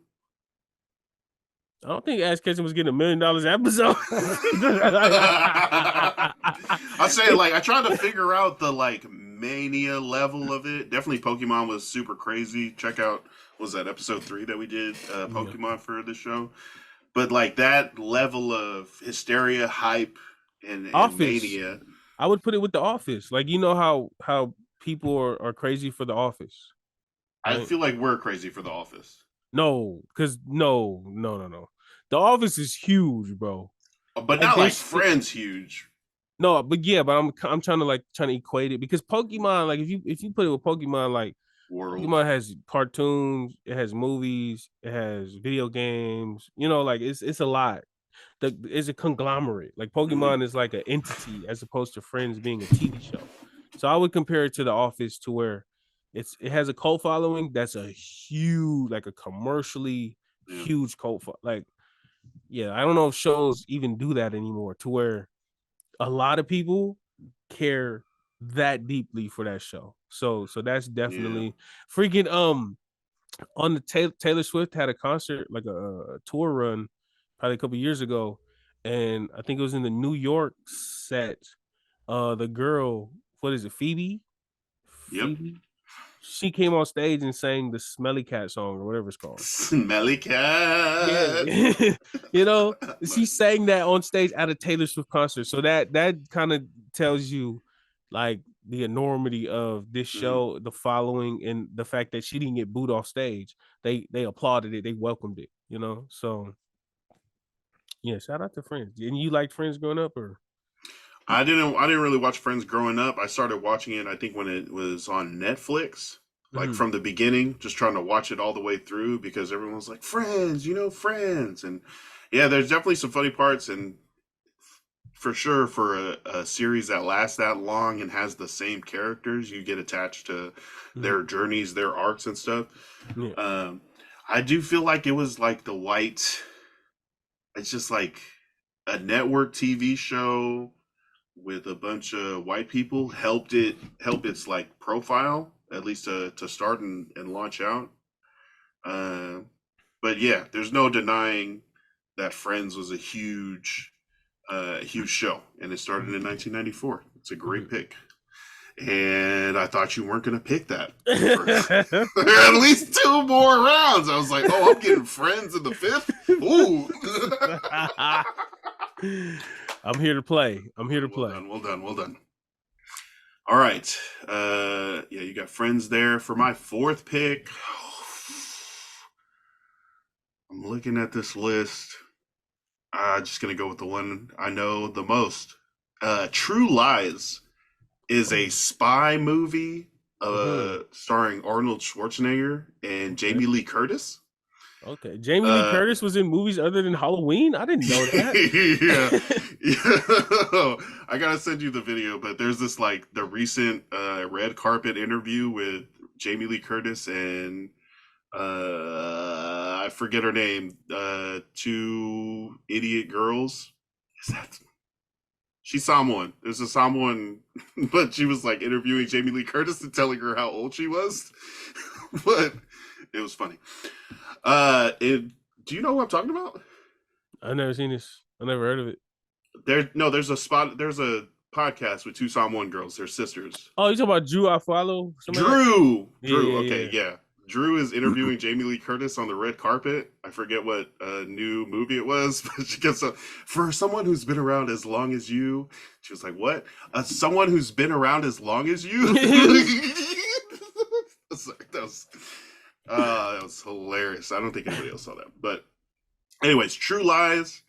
B: I don't think Ash Ketchum was getting $1 million an episode.
A: I'm saying, like, I tried to figure out the mania level of it. Definitely, Pokemon was super crazy. Check out, was that episode 3 that we did Pokemon for the show? But that level of hysteria, hype, and mania.
B: I would put it with The Office. Like, how people are crazy for The Office.
A: Right? I feel like we're crazy for The Office.
B: No, because no. The Office is huge, bro.
A: But not like Friends huge.
B: No, but yeah, but I'm trying to equate it, because Pokemon, like if you put it with Pokemon, like World. Pokemon has cartoons, it has movies, it has video games, like it's a lot. It's a conglomerate. Like Pokemon is like an entity as opposed to Friends being a TV show. So I would compare it to The Office, to where it has a cult following that's a huge, like a commercially huge cult like, yeah, I don't know if shows even do that anymore, to where a lot of people care that deeply for that show. So that's definitely freaking on the Taylor Swift had a concert, like a tour run probably a couple years ago, and I think it was in the New York set. The girl, what is it, Phoebe? Phoebe? She came on stage and sang the Smelly Cat song, or whatever it's called.
A: Smelly Cat.
B: Yeah. She sang that on stage at a Taylor Swift concert. So that kind of tells you like the enormity of this show, the following, and the fact that she didn't get booed off stage. They applauded it. They welcomed it, So yeah, shout out to Friends. And you liked Friends growing up, or?
A: I didn't really watch Friends growing up. I started watching it, I think, when it was on Netflix, from the beginning, just trying to watch it all the way through, because everyone was like, Friends, Friends. And yeah, there's definitely some funny parts, and for sure, for a series that lasts that long and has the same characters, you get attached to their journeys, their arcs and stuff. Yeah. I do feel like it was like it's just like a network TV show with a bunch of white people help its like profile, at least to start and launch out. But yeah, there's no denying that Friends was a huge show, and it started in 1994. It's a great pick. And I thought you weren't going to pick that. At least 2 more rounds. I was like, oh, I'm getting Friends in the 5th? Ooh.
B: I'm here to play.
A: Well done. All right. Yeah, you got Friends there. For my 4th pick, I'm looking at this list. I'm just going to go with the one I know the most. True Lies is a spy movie starring Arnold Schwarzenegger and Jamie Lee Curtis.
B: Okay, Jamie Lee Curtis was in movies other than Halloween? I didn't know that.
A: Yeah. I gotta send you the video, but there's this the recent red carpet interview with Jamie Lee Curtis and I forget her name, 2 idiot girls. She's someone. There's a someone, but she was interviewing Jamie Lee Curtis and telling her how old she was. But It was funny. Do you know what I'm talking about?
B: I've never seen this. I never heard of it.
A: There's a podcast with two Samoan girls. They're sisters.
B: Oh, you talking about Drew I follow?
A: Drew.
B: Yeah.
A: Okay, yeah. Drew is interviewing Jamie Lee Curtis on the red carpet. I forget what new movie it was, but she gets for someone who's been around as long as you. She was like, "What? Someone who's been around as long as you?" That was hilarious. I don't think anybody else saw that, but anyways, True Lies,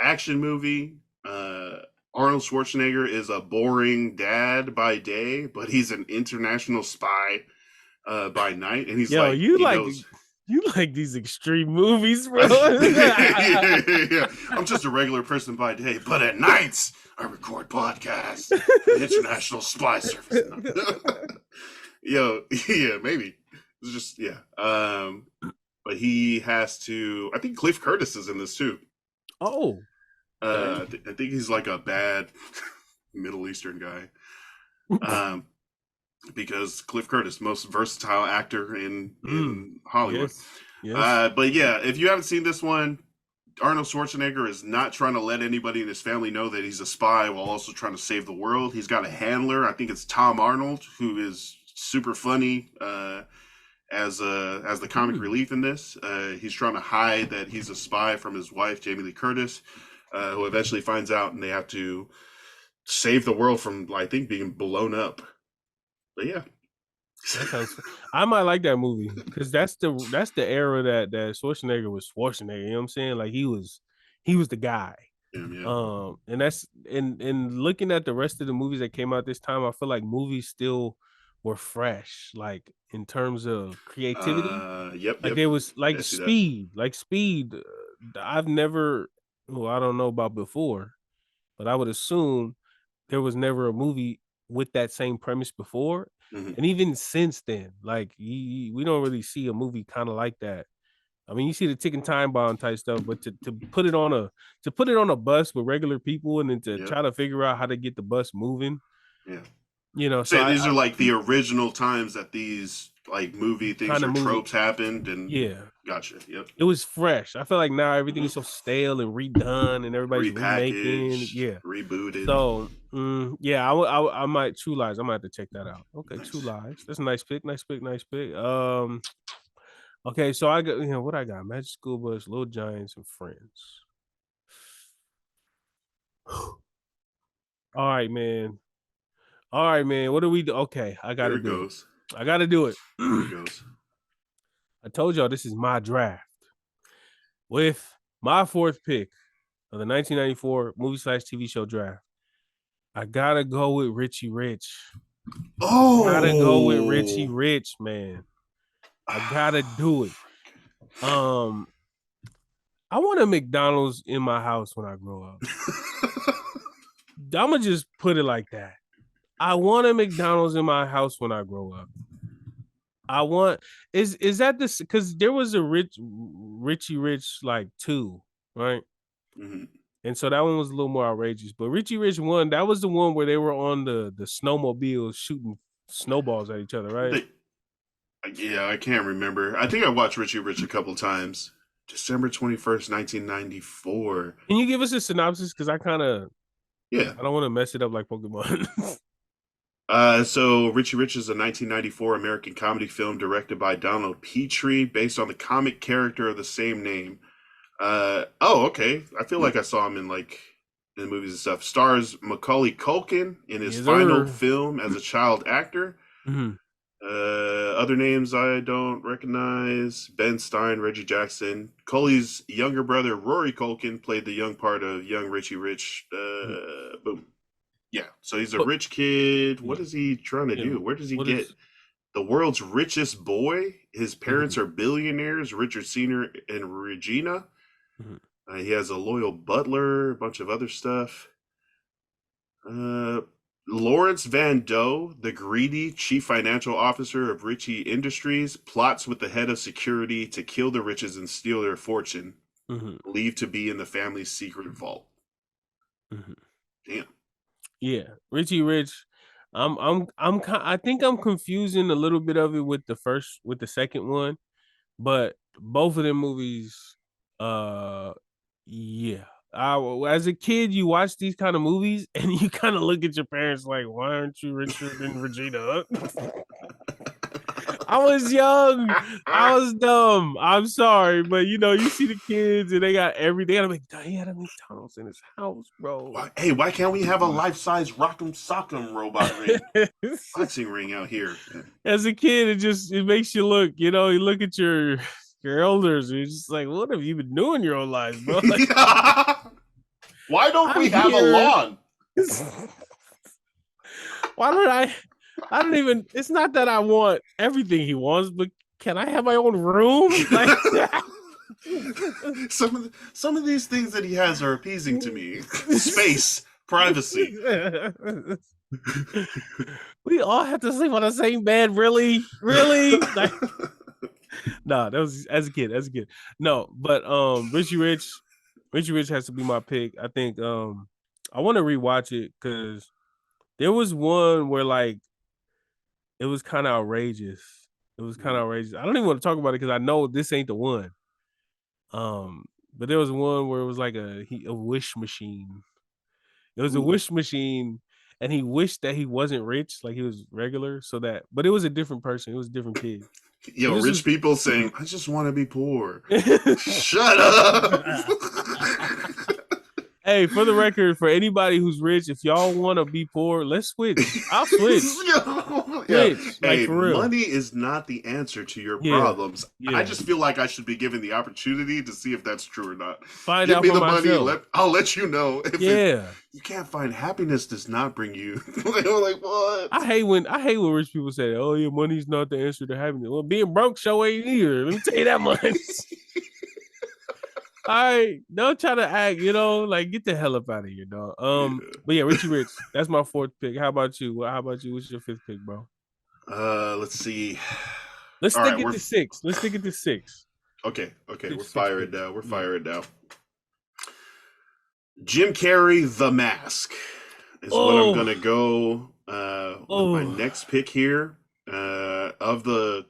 A: action movie. Arnold Schwarzenegger is a boring dad by day, but he's an international spy by night, and he's
B: you like these extreme movies, bro.
A: Yeah. I'm just a regular person by day, but at nights I record podcasts for the International Spy Service. Yeah, maybe it's just but he has to. I think Cliff Curtis is in this too.
B: Oh,
A: I think he's like a bad Middle Eastern guy. Because Cliff Curtis, most versatile actor in Hollywood.
B: Yes.
A: But yeah, if you haven't seen this one, Arnold Schwarzenegger is not trying to let anybody in his family know that he's a spy while also trying to save the world. He's got a handler, I think it's Tom Arnold, who is super funny as the comic relief in this. He's trying to hide that he's a spy from his wife, Jamie Lee Curtis, who eventually finds out, and they have to save the world from, I think, being blown up. But yeah,
B: I might like that movie because that's the era that Schwarzenegger was Schwarzenegger. You know what I'm saying? Like he was the guy.
A: Yeah.
B: And that's and looking at the rest of the movies that came out this time, I feel like movies still were fresh, like in terms of creativity.
A: Yep.
B: It was like Speed. I've never, well, I don't know about before, but I would assume there was never a movie with that same premise before.
A: Mm-hmm.
B: And even since then, like we don't really see a movie kind of like that. I mean, you see the ticking time bomb type stuff, but to put it on a bus with regular people and then to try to figure out how to get the bus moving.
A: Yeah.
B: You know,
A: so these are like the original times that these like movie things or tropes happened, and gotcha. Yep.
B: It was fresh. I feel like now everything is so stale and redone, and everybody's remaking,
A: rebooted.
B: So, I might True Lies. I might have to check that out. Okay, nice. True Lies. That's a nice pick. Okay, so I got what I got: Magic School Bus, Little Giants, and Friends. All right, man. What do we do? Okay, I gotta do it. I gotta do it.
A: Here it goes.
B: I told y'all this is my draft with my fourth pick of the 1994 movie/TV show draft. I gotta go with Richie Rich.
A: Oh,
B: gotta go with Richie Rich, man. I gotta do it. I want a McDonald's in my house when I grow up. I'ma just put it like that. I want a McDonald's in my house when I grow up. I want is that this because there was a Richie Rich like 2, right?
A: Mm-hmm.
B: And so that one was a little more outrageous. But Richie Rich 1, that was the one where they were on the snowmobiles shooting snowballs at each other, right?
A: I can't remember. I think I watched Richie Rich a couple times. December 21st, 1994.
B: Can you give us a synopsis? Because I don't want to mess it up like Pokemon.
A: So Richie Rich is a 1994 American comedy film directed by Donald Petrie, based on the comic character of the same name. Okay. I feel like I saw him in the movies and stuff. Stars Macaulay Culkin in his final film as a child actor.
B: Mm-hmm.
A: Other names I don't recognize: Ben Stein, Reggie Jackson. Cully's younger brother Rory Culkin played the young part of young Richie Rich. Boom. Yeah, so he's a rich kid. What is he trying to do? Where does he get the world's richest boy? His parents are billionaires, Richard Sr. and Regina. Mm-hmm. He has a loyal butler, a bunch of other stuff. Lawrence Van Doe, the greedy chief financial officer of Richie Industries, plots with the head of security to kill the riches and steal their fortune, believed to be in the family's secret vault. Mm-hmm. Damn.
B: Yeah, Richie Rich. I think I'm confusing a little bit of it with the second one, But both of them movies, yeah. As a kid, you watch these kind of movies and you kind of look at your parents like, why aren't you Richard and Regina? I was young. I was dumb. I'm sorry. But you see the kids and they got everything. I'm like, he had a McDonald's in his house, bro.
A: Hey, why can't we have a life-size Rock'em Sock'em robot ring? Boxing ring out here.
B: As a kid, it makes you look, you look at your elders, and you're just like, what have you been doing your whole lives, bro? Like,
A: why don't we have a lawn?
B: Why don't I don't even, it's not that I want everything he wants, but can I have my own room? Like,
A: some of these things that he has are appeasing to me. Space, privacy.
B: We all have to sleep on the same bed, really? Like, no, that was as a kid. No, but Richie Rich has to be my pick. I think I want to rewatch it because there was one where like it was kind of outrageous. I don't even want to talk about it because I know this ain't the one. But there was one where it was like a wish machine. It was a wish machine, and he wished that he wasn't rich, like he was regular, but it was a different person. It was a different kid.
A: Yo, rich people saying, I just want to be poor. Shut up.
B: Hey, for the record, for anybody who's rich, if y'all want to be poor, let's switch. I'll switch.
A: Hey,
B: like, for real.
A: Money is not the answer to your problems. Yeah. I just feel like I should be given the opportunity to see if that's true or not.
B: Give me the money.
A: I'll let you know. You can't find happiness. Does not bring you. Like what?
B: I hate when rich people say, "Oh, your money's not the answer to happiness." Well, being broke show ain't either. Let me tell you that much. All right, don't try to act, like get the hell up out of here, dog. But yeah, Richie Rich, that's my fourth pick. How about you? What's your fifth pick, bro?
A: Let's see.
B: Let's stick it to six.
A: Okay. We're firing now. Jim Carrey, The Mask is what I'm gonna go with my next pick here. Of the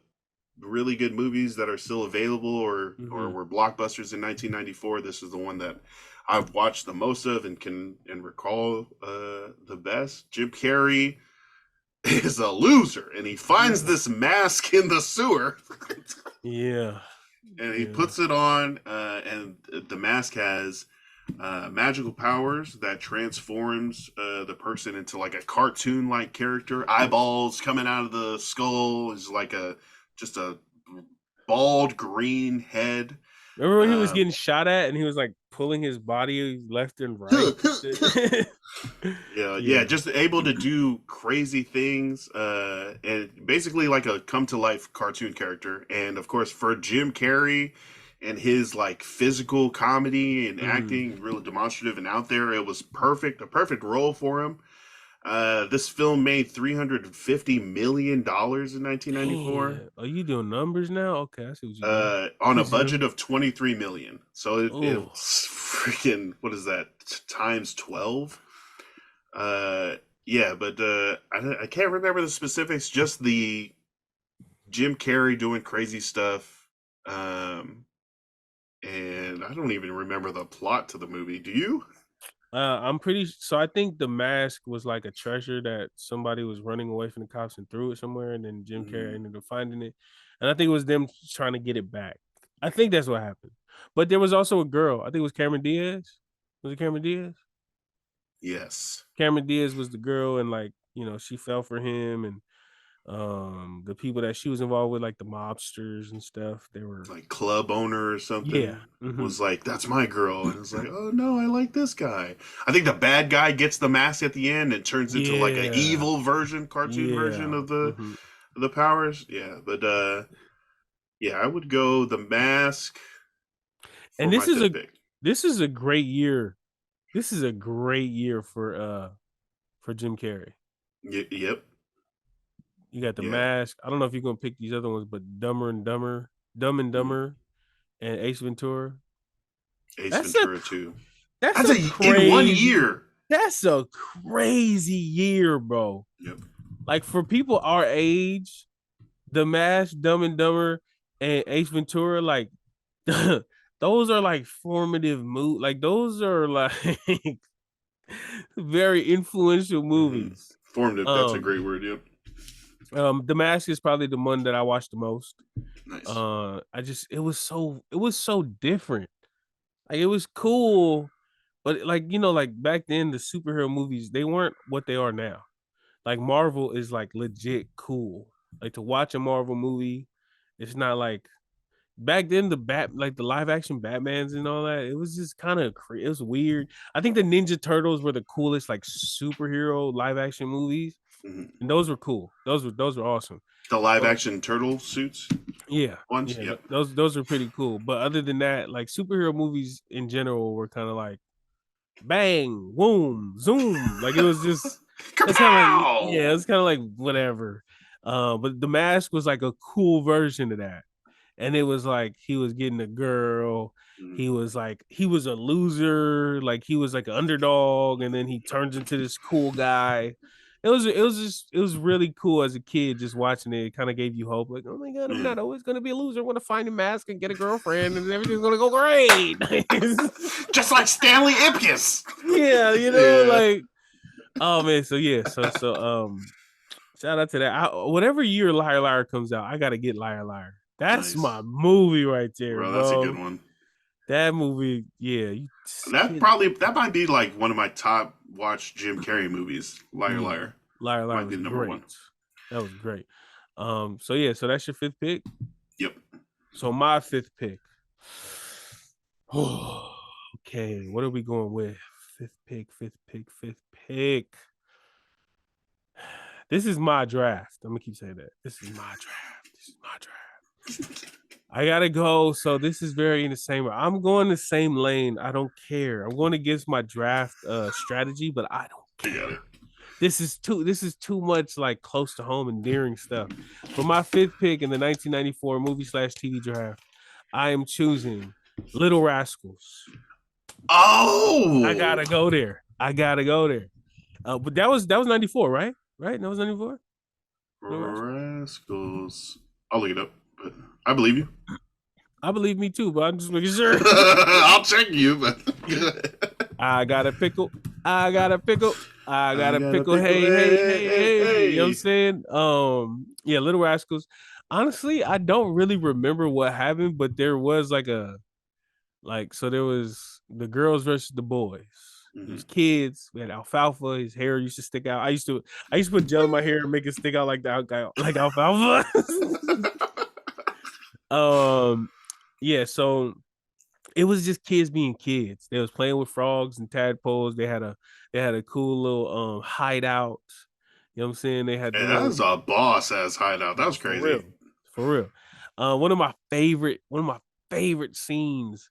A: really good movies that are still available or were blockbusters in 1994, this is the one that I've watched the most of and can recall the best. Jim Carrey is a loser and he finds this mask in the sewer. And he puts it on and the mask has magical powers that transforms the person into like a cartoon like character. Eyeballs coming out of the skull is like just a bald green head.
B: Remember when he was getting shot at and he was like pulling his body left and right?
A: yeah, just able to do crazy things and basically like a come to life cartoon character. And of course for Jim Carrey and his like physical comedy and acting, really demonstrative and out there, it was a perfect role for him. This film made $350 million in 1994.
B: Man, are you doing numbers now? Okay, I see what you're doing.
A: On a budget of $23 million. So it was freaking, what is that, times 12? Yeah, but I can't remember the specifics, just the Jim Carrey doing crazy stuff. And I don't even remember the plot to the movie. Do you?
B: I think The Mask was like a treasure that somebody was running away from the cops and threw it somewhere, and then Jim Carrey ended up finding it. And I think it was them trying to get it back. I think that's what happened. But there was also a girl. I think it was Cameron Diaz. Was it Cameron Diaz?
A: Yes.
B: Cameron Diaz was the girl, and like, she fell for him, and the people that she was involved with, like the mobsters and stuff, they were
A: like club owner or something. Was like, that's my girl, and it's like, oh no, I like this guy. I think the bad guy gets the mask at the end and turns into like an evil cartoon version of the powers. But I would go The Mask.
B: And this is a great year. This is a great year for Jim Carrey.
A: Yep.
B: You got The Mask. I don't know if you're gonna pick these other ones, but Dumb and Dumber, and Ace Ventura.
A: Ventura too.
B: That's in 1 year. That's a crazy year, bro.
A: Yep.
B: Like for people our age, The Mask, Dumb and Dumber, and Ace Ventura, like those are like formative like those are like very influential movies.
A: Formative, that's a great word, yep.
B: The Mask is probably the one that I watched the most.
A: Nice.
B: It was so different. Like it was cool, but like like back then the superhero movies, they weren't what they are now. Like Marvel is like legit cool. Like to watch a Marvel movie, it's not like back then like the live action Batmans and all that. It was just kind of it was weird. I think the Ninja Turtles were the coolest like superhero live action movies, and those were cool. Those were awesome.
A: The live action turtle suits.
B: Yeah,
A: ones.
B: yeah,
A: Yep.
B: those are pretty cool. But other than that, like superhero movies in general were kind of like bang, boom, zoom. Like it was just it's kind of like it's kind of like whatever. But The Mask was like a cool version of that. And it was like he was getting a girl. He was a loser, like he was like an underdog, and then he turns into this cool guy. It was really cool as a kid just watching it. It kind of gave you hope, like, oh my god, I'm not always gonna be a loser. I'm gonna find a mask and get a girlfriend, and everything's gonna go great.
A: Just like Stanley Ipkiss.
B: Yeah, like oh man, so shout out to that. Whatever year Liar Liar comes out, I gotta get Liar Liar. That's my movie right there, bro.
A: That's a good one.
B: That movie, yeah.
A: That might be like one of my top watched Jim Carrey movies. Liar Liar.
B: Liar Liar was
A: number
B: great.
A: one.
B: That was great. So that's your fifth pick?
A: Yep.
B: So my fifth pick. Okay, what are we going with? Fifth pick. This is my draft. I'm gonna keep saying that. This is my draft. I gotta go. So this is very in the same. I'm going the same lane. I don't care. I'm going against my draft strategy, but I don't care. This is too much like close to home, endearing stuff. For my fifth pick in the 1994 movie / TV draft, I am choosing Little Rascals.
A: Oh,
B: I gotta go there. But that was 94, right? Right? That was 94.
A: Rascals. I'll look it up, but I believe you.
B: I believe me too, but I'm just making sure.
A: I'll check you, but
B: I got a pickle. I got a pickle. Hey. You know what I'm saying? Yeah, Little Rascals. Honestly, I don't really remember what happened, but there was so there was the girls versus the boys. It was kids. We had Alfalfa. His hair used to stick out. I used to put gel in my hair and make it stick out like Alfalfa. Yeah, so it was just kids being kids. They was playing with frogs and tadpoles. They had a cool little hideout. You know what I'm saying? They had
A: that was a boss ass hideout. That was crazy.
B: For real. One of my favorite scenes.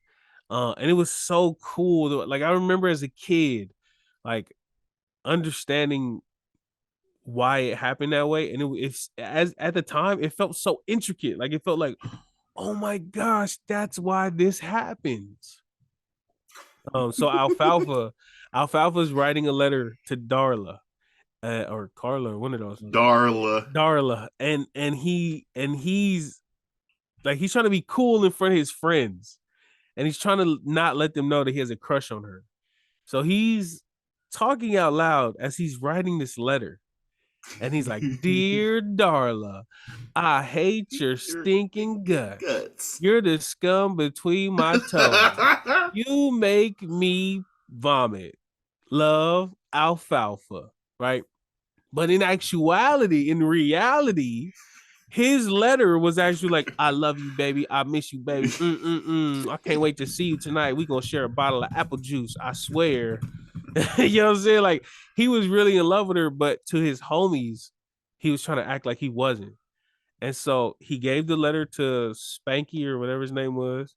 B: And it was so cool. Like I remember as a kid, like understanding why it happened that way. And it's as at the time, it felt so intricate. Like it felt like, oh my gosh, that's why this happens. So Alfalfa's writing a letter to Darla, or Carla, one of those. Darla, and he's like he's trying to be cool in front of his friends, and he's trying to not let them know that he has a crush on her. So he's talking out loud as he's writing this letter. And he's like, dear Darla, I hate your stinking guts. You're the scum between my toes. You make me vomit. Love, Alfalfa, right? But in reality, his letter was actually like, I love you, baby. I miss you, baby. I can't wait to see you tonight. We're going to share a bottle of apple juice. I swear. You know what I'm saying? Like, he was really in love with her, but to his homies, he was trying to act like he wasn't. And so he gave the letter to Spanky or whatever his name was.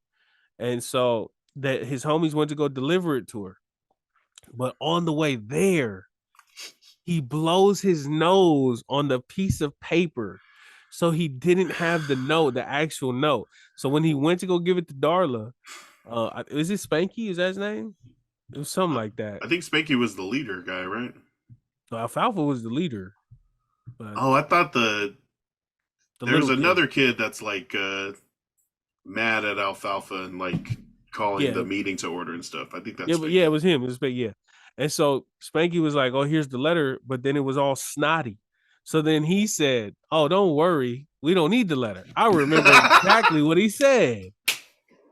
B: And so that his homies went to go deliver it to her. But on the way there, he blows his nose on the piece of paper. So he didn't have the note, the actual note. So when he went to go give it to Darla, is it Spanky? Is that his name? It was something like that.
A: I think Spanky was the leader guy, right?
B: No, Alfalfa was the leader.
A: But I thought there's another kid that's like mad at Alfalfa and like calling
B: Yeah,
A: the meeting to order and stuff. I think
B: yeah,
A: that's
B: but yeah,
A: Spanky.
B: it was him. It was yeah. And so Spanky was like, "Oh, here's the letter," but then it was all snotty. So then he said, "Oh, don't worry, we don't need the letter." I remember exactly what he said.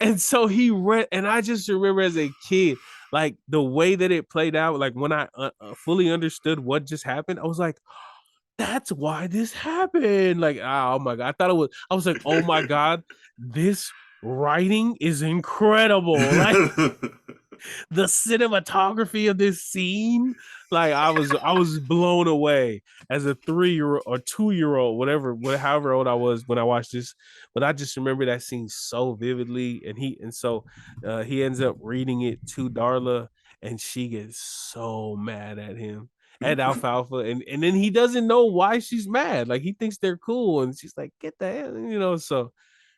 B: And so he read, and I just remember as a kid, like the way that it played out, like when I fully understood what just happened, I was like, that's why this happened. Like, oh my God. I was like, oh my God, this writing is incredible. Like, the cinematography of this scene, like I was blown away as a 3-year-old or 2-year-old, however old I was when I watched this. But I just remember that scene so vividly, and so he ends up reading it to Darla, and she gets so mad at him, at Alfalfa, and then he doesn't know why she's mad. Like he thinks they're cool, and she's like, "Get the hell," So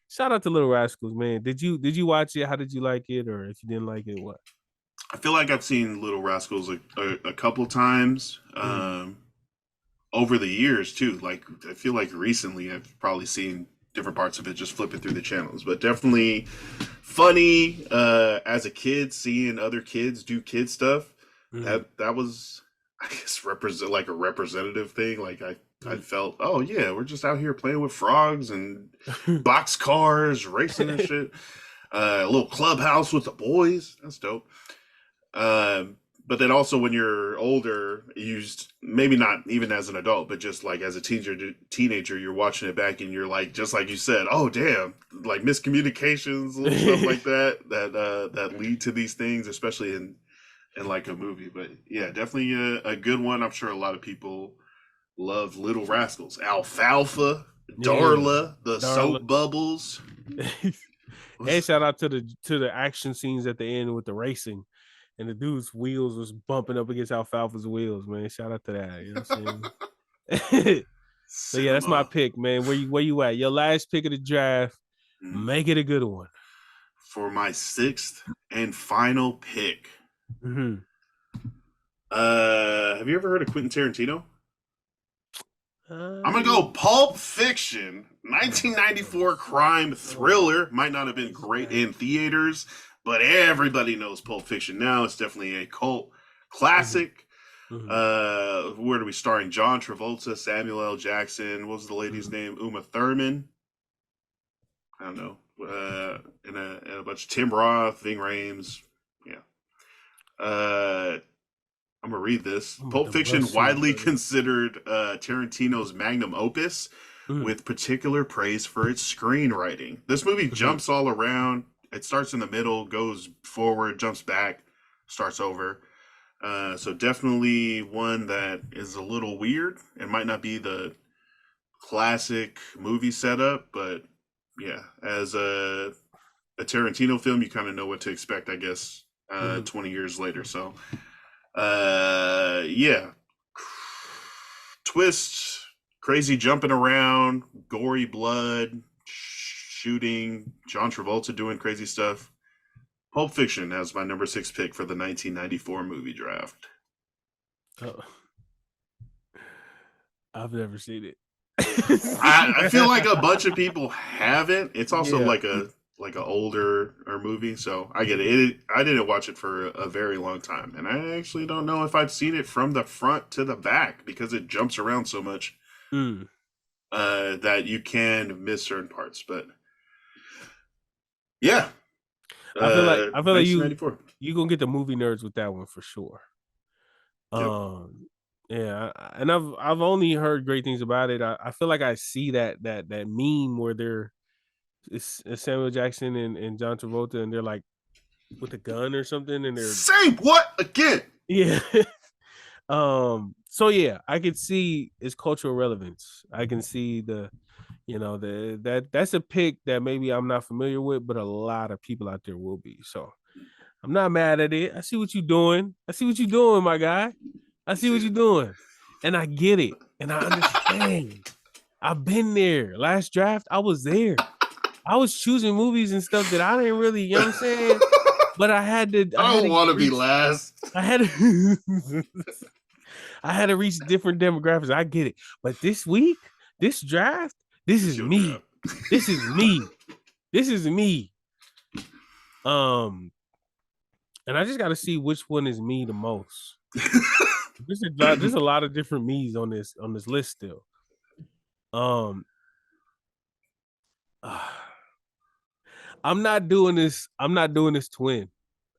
B: shout out to Little Rascals, man. Did you watch it? How did you like it? Or if you didn't like it, what?
A: I feel like I've seen Little Rascals a couple times over the years too. Like I feel like recently I've probably seen different parts of it just flipping through the channels, but definitely funny as a kid seeing other kids do kid stuff. That was I guess represent like a representative thing. Like I felt, oh yeah, we're just out here playing with frogs and box cars, racing and shit. A little clubhouse with the boys. That's dope. But then also when you're older, maybe not even as an adult, but just like as a teenager, you're watching it back and you're like, just like you said, oh damn, like miscommunications, little stuff like that lead to these things, especially in like a movie. But yeah, definitely a good one. I'm sure a lot of people love Little Rascals, Alfalfa, Darla, the soap bubbles.
B: And shout out to the action scenes at the end with the racing, and the dude's wheels was bumping up against Alfalfa's wheels, man. Shout out to that. You know what I'm saying? So yeah, that's my pick, man. Where you at? Your last pick of the draft. Make it a good one.
A: For my 6th and final pick.
B: Mm-hmm.
A: Have you ever heard of Quentin Tarantino? I'm gonna go Pulp Fiction, 1994 crime thriller. Might not have been great in theaters, but everybody knows Pulp Fiction now. It's definitely a cult classic. Mm-hmm. Where do we starring John Travolta, Samuel L. Jackson? What was the lady's name? Uma Thurman. I don't know. And a bunch of Tim Roth, Ving Rhames. Yeah. I'm gonna read this. Pulp Fiction, widely considered Tarantino's magnum opus, with particular praise for its screenwriting. This movie jumps all around. It starts in the middle, goes forward, jumps back, starts over. So definitely one that is a little weird. It might not be the classic movie setup, but yeah, as a Tarantino film, you kind of know what to expect, I guess, 20 years later. So yeah, twist, crazy jumping around, gory blood, shooting, John Travolta doing crazy stuff. Pulp Fiction as my number 6 pick for the 1994 movie draft.
B: Oh. I've never seen it.
A: I feel like a bunch of people haven't. It's also like a older movie, so I get it. I didn't watch it for a very long time, and I actually don't know if I've seen it from the front to the back because it jumps around so much that you can miss certain parts. But yeah,
B: I feel like you gonna get the movie nerds with that one for sure. Yep. Yeah, and I've only heard great things about it. I feel like I see that meme where it's Samuel Jackson and John Travolta, and they're like with a gun or something, and they're
A: say what again?
B: Yeah. So yeah, I could see its cultural relevance. I can see that's a pick that maybe I'm not familiar with, but a lot of people out there will be. So I'm not mad at it. I see what you're doing. My guy. I see what you're doing. And I get it. And I understand. I've been there. Last draft, I was there. I was choosing movies and stuff that I didn't really, you know what I'm saying? But I had to.
A: I don't want to be last.
B: I had to reach different demographics. I get it. But this week, this draft, this is me. This is me. This is me. And I just got to see which one is me the most. There's a lot of different me's on this list still. Um, I'm not doing this. I'm not doing this twin.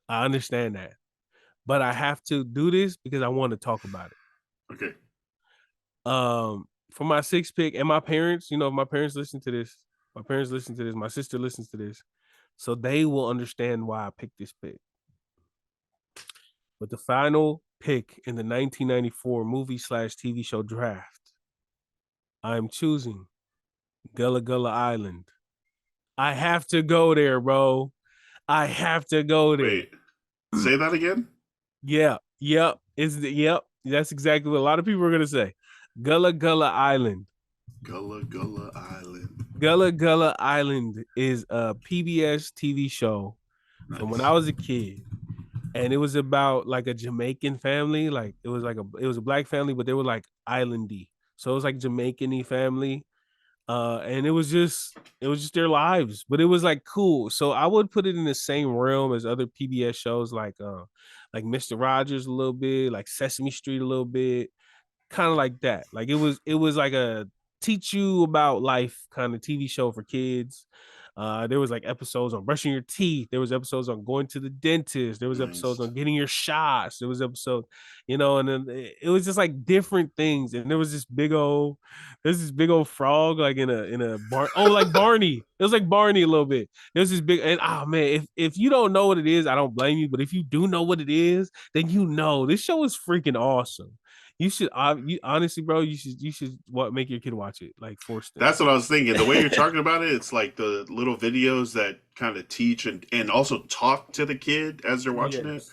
B: I understand that, but I have to do this because I want to talk about it.
A: Okay.
B: For my sixth pick, and my parents, if my parents listen to this, my sister listens to this, so they will understand why I picked this pick. But the final pick in the 1994 movie/TV show draft, I'm choosing Gullah Island. I have to go there, bro. I have to go there.
A: Wait, say that again?
B: Yep. That's exactly what a lot of people are gonna say. Gullah Island.
A: Gullah Island.
B: Gullah Island is a PBS TV show from when I was a kid, and it was about like a Jamaican family. Like it was a black family, but they were like islandy, so it was like Jamaican-y family. And it was just their lives, but it was like cool. So I would put it in the same realm as other PBS shows like Mr. Rogers a little bit, like Sesame Street a little bit, kind of like that. Like it was like a teach you about life kind of TV show for kids. There was like episodes on brushing your teeth. There was episodes on going to the dentist. There was episodes on getting your shots. There was episodes, and then it was just like different things. And there's this big old frog like in a barn. Oh, like Barney. It was like Barney a little bit. There's this big, and oh man, if you don't know what it is, I don't blame you. But if you do know what it is, then this show is freaking awesome. You should, honestly, bro. You should make your kid watch it, like Forrest Gump.
A: That's what I was thinking. The way you're talking about it, it's like the little videos that kind of teach and also talk to the kid as they're watching it.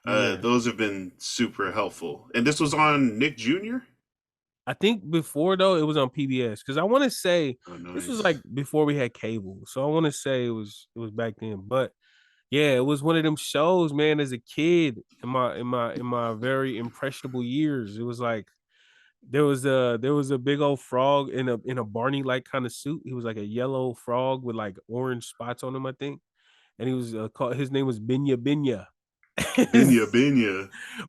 A: Those have been super helpful. And this was on Nick Jr.?
B: I think before though it was on PBS because I want to say this was like before we had cable, so I want to say it was back then. But yeah, it was one of them shows, man. As a kid, in my very impressionable years, it was like there was a big old frog in a Barney like kind of suit. He was like a yellow frog with like orange spots on him, I think. And he was called. His name was Binya.
A: Binya.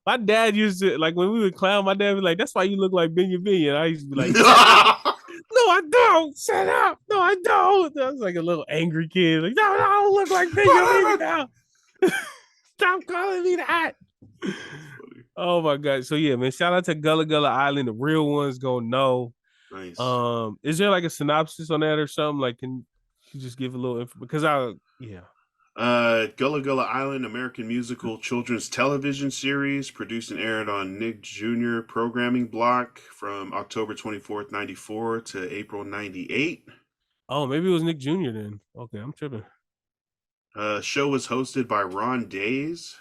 B: My dad used to, like, when we would clown, my dad was like, "That's why you look like Binya." And I used to be like, "No, I don't. Shut up. No, I don't." I was like a little angry kid. Like, "No, I don't look like Binya now. Stop calling me that." Oh my god. So yeah, man. Shout out to Gullah Island. The real ones gonna know.
A: Nice.
B: Is there like a synopsis on that or something? Like, can you just give a little info? Because
A: Gullah Island, American musical children's television series, produced and aired on Nick Jr. programming block from October 24th, 94 to April 98.
B: Oh, maybe it was Nick Jr. then. Okay, I'm tripping.
A: Show was hosted by Ron Days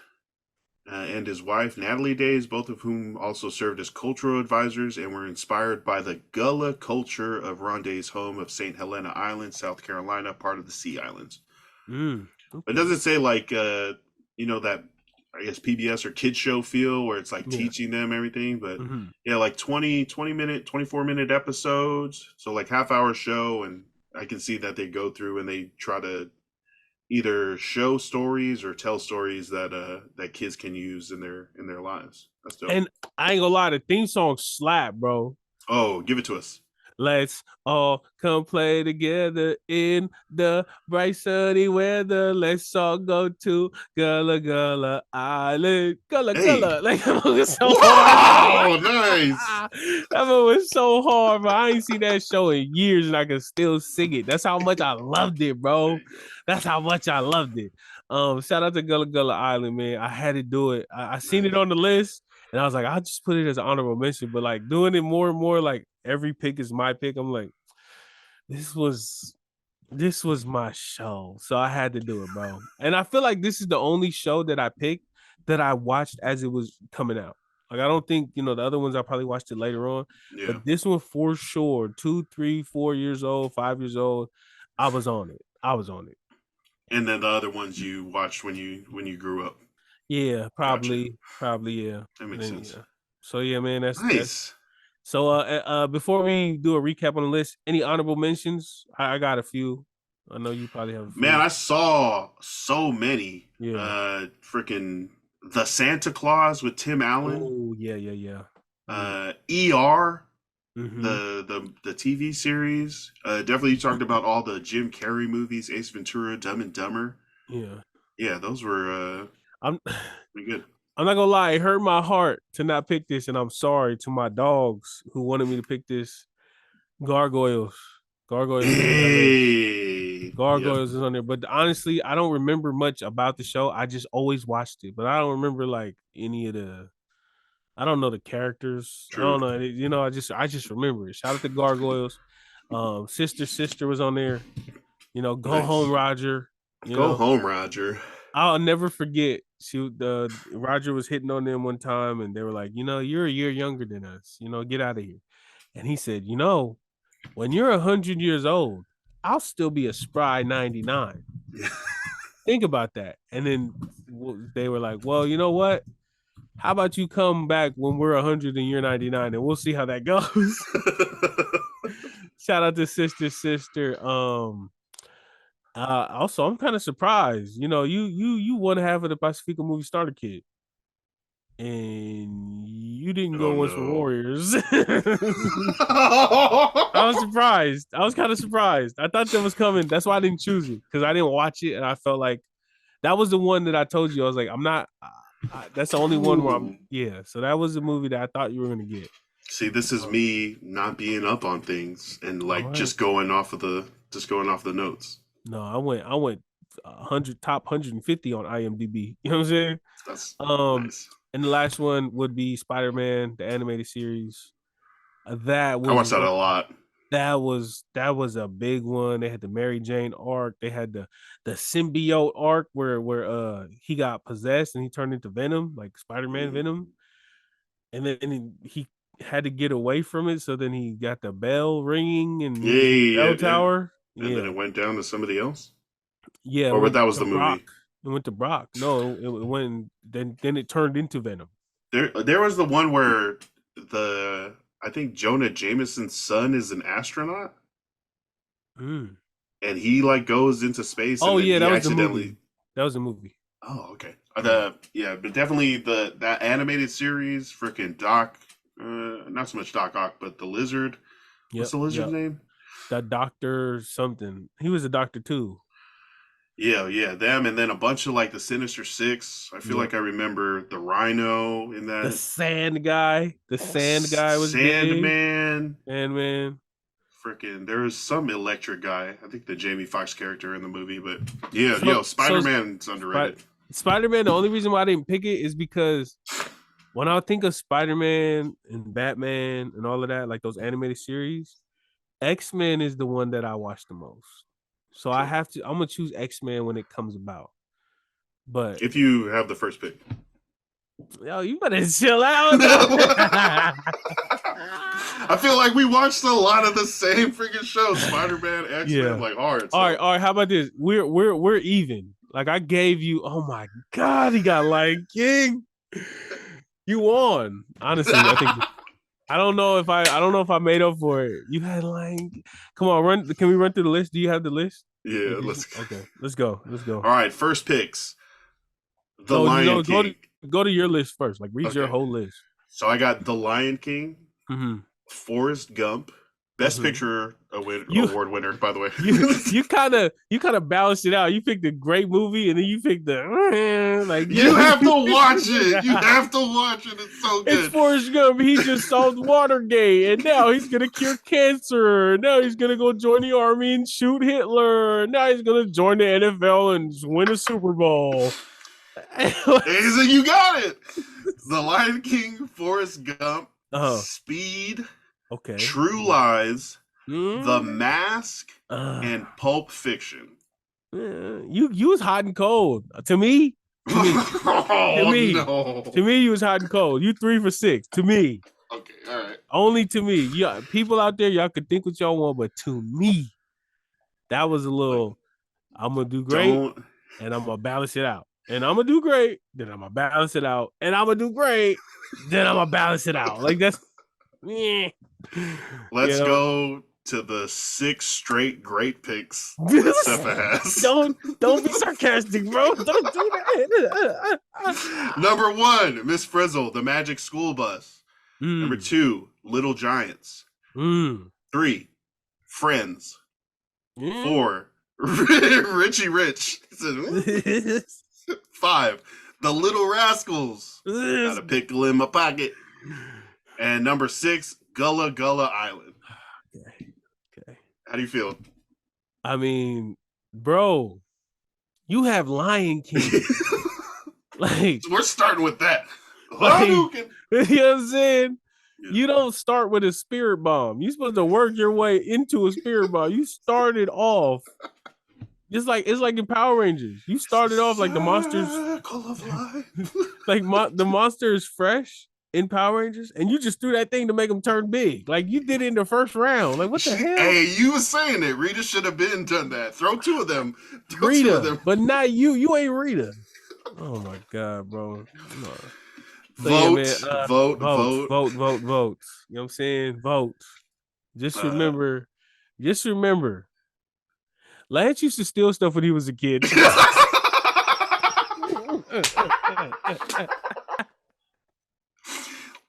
A: and his wife, Natalie Days, both of whom also served as cultural advisors and were inspired by the Gullah culture of Ron Days' home of St. Helena Island, South Carolina, part of the Sea Islands.
B: Okay.
A: But it doesn't say like, that, I guess, PBS or kids show feel where it's like teaching them everything. But yeah, like 24-minute episodes. So like half-hour show. And I can see that they go through and they try to either show stories or tell stories that that kids can use in their lives. That's dope.
B: And I ain't gonna lie, the theme song slap, bro.
A: Oh, give it to us.
B: Let's all come play together in the bright sunny weather. Let's all go to Gullah Island. Gullah. Like, that was so hard.
A: Nice.
B: That was so hard, bro. I ain't seen that show in years and I can still sing it. That's how much I loved it, bro. That's how much I loved it. Shout out to Gullah Island, man. I had to do it. I seen it on the list. And I was like, I'll just put it as an honorable mention. But like doing it more and more, like every pick is my pick. I'm like, this was my show. So I had to do it, bro. And I feel like this is the only show that I picked that I watched as it was coming out. Like, I don't think, the other ones I probably watched it later on. Yeah. But this one for sure, 2, 3, 4 years old, 5 years old, I was on it.
A: And then the other ones you watched when you grew up.
B: Yeah, probably, yeah.
A: That makes sense.
B: Yeah. So yeah, man, that's
A: nice.
B: So before we do a recap on the list, any honorable mentions? I got a few. I know you probably have a few.
A: Man, I saw so many.
B: Yeah.
A: Freaking The Santa Claus with Tim Allen.
B: Oh, yeah.
A: ER,
B: Mm-hmm.
A: the TV series. Definitely you talked about all the Jim Carrey movies, Ace Ventura, Dumb and Dumber.
B: Yeah.
A: Yeah, those were
B: I'm
A: pretty good.
B: I'm not gonna lie, it hurt my heart to not pick this, and I'm sorry to my dogs who wanted me to pick this. Gargoyles. Gargoyles is on that list.
A: Hey,
B: Gargoyles is on there. But honestly, I don't remember much about the show. I just always watched it, but I don't remember like any of the. I don't know the characters. I
A: True.
B: don't know. You know, I just remember it. Shout out to Gargoyles. Sister was on there. You know, Go
A: Nice.
B: Home Roger.
A: Go home, Roger.
B: I'll never forget. The Roger was hitting on them one time, and they were like, you're a year younger than us. Get out of here. And he said, when you're 100 years old, I'll still be a spry 99. Think about that. And then they were like, well, you know what? How about you come back when we're 100 and you're 99, and we'll see how that goes. Shout out to sister. Also, I'm kind of surprised. You one half of the Pacifica movie starter kit, and you didn't go once for Warriors. I was surprised. I was kind of surprised. I thought that was coming. That's why I didn't choose it, because I didn't watch it, and I felt like that was the one that I told you. I was like, I'm not. That's the only one where I'm. Yeah. So that was the movie that I thought you were gonna get.
A: See, this is me not being up on things and like just going off the notes.
B: No, I went 100 top 150 on IMDb. You know what I'm saying?
A: That's
B: nice. And the last one would be Spider-Man, the animated series. I watched
A: that a lot.
B: That was a big one. They had the Mary Jane arc. They had the symbiote arc where he got possessed and he turned into Venom, like Spider-Man Venom. And then he had to get away from it. So then he got the bell ringing and the bell tower.
A: And then it went down to somebody else.
B: Yeah,
A: or that was the
B: Brock.
A: movie.
B: It went to Brock. No, it went. Then it turned into Venom.
A: There was the one where I think Jonah Jameson's son is an astronaut, and he like goes into space.
B: Oh
A: and
B: yeah, that was the movie. That was a movie.
A: Oh okay. But definitely that animated series, freaking Doc. Not so much Doc Ock, but the lizard. What's the lizard's name?
B: The doctor something. He was a doctor too.
A: Yeah, them, and then a bunch of like the Sinister Six. I feel like I remember the Rhino in that.
B: The Sand Guy. The Sand Guy was
A: Sandman.
B: Sandman.
A: Freaking, there was some electric guy. I think the Jamie Foxx character in the movie, but Spider-Man's underrated.
B: Spider-Man. The only reason why I didn't pick it is because when I think of Spider-Man and Batman and all of that, like those animated series, X-Men is the one that I watch the most. So I'm gonna choose X-Men when it comes about. But
A: if you have the first pick,
B: yo, you better chill out.
A: I feel like we watched a lot of the same freaking shows. Spider-Man, X-Men, like hard. So.
B: All right. How about this? We're even. Like I gave you. Oh my God, he got Lion King. You won. Honestly, I think. I don't know if I made up for it. You had Lion. Come on, can we run through the list? Do you have the list?
A: Yeah, let's go.
B: Okay, let's go. All
A: right, first picks. The Lion King.
B: Go to your list first. Like read your whole list.
A: So I got The Lion King, Forrest Gump, Best Picture award winner, by the way.
B: you kind of balanced it out. You picked a great movie, and then you picked the like.
A: You have to watch it. You have to watch it. It's so good.
B: It's Forrest Gump. He just solved Watergate, and now he's gonna cure cancer. Now he's gonna go join the army and shoot Hitler. Now he's gonna join the NFL and win a Super Bowl.
A: You got it. The Lion King, Forrest Gump, Speed.
B: Okay.
A: True Lies, The Mask, and Pulp Fiction.
B: You was hot and cold. To me, you was hot and cold. You 3 for 6. To me.
A: Okay, all right.
B: Only to me. Yeah, people out there, y'all could think what y'all want, but to me, that was a little. I'm gonna do great, and I'm gonna balance it out. And I'm gonna do great, then I'm gonna balance it out, and I'm gonna do great, then I'm gonna balance it out. Like that's.
A: Let's go to the 6 straight great picks that Sefa has.
B: Don't be sarcastic, bro. Don't do that.
A: Number 1, Miss Frizzle, The Magic School Bus. Number 2, Little Giants. 3, Friends. 4, Richie Rich. 5, The Little Rascals. Got a pickle in my pocket. And number 6, Gullah Island.
B: Okay.
A: How do you feel?
B: I mean, bro, you have Lion King. Like,
A: we're starting with that.
B: Like, you know what I'm saying?
A: Yeah.
B: You don't start with a spirit bomb. You're supposed to work your way into a spirit bomb. You started off just like it's like in Power Rangers. You started off like the monsters, like the monster is fresh in Power Rangers, and you just threw that thing to make them turn big. Like you did it in the first round. Like what the hell?
A: Hey, you was saying it. Rita should have been done that. Throw 2 of them.
B: Rita, but not you. You ain't Rita. Oh my god, bro. No. So,
A: vote,
B: yeah,
A: vote.
B: You know what I'm saying? Vote. Just remember. Lance used to steal stuff when he was a kid.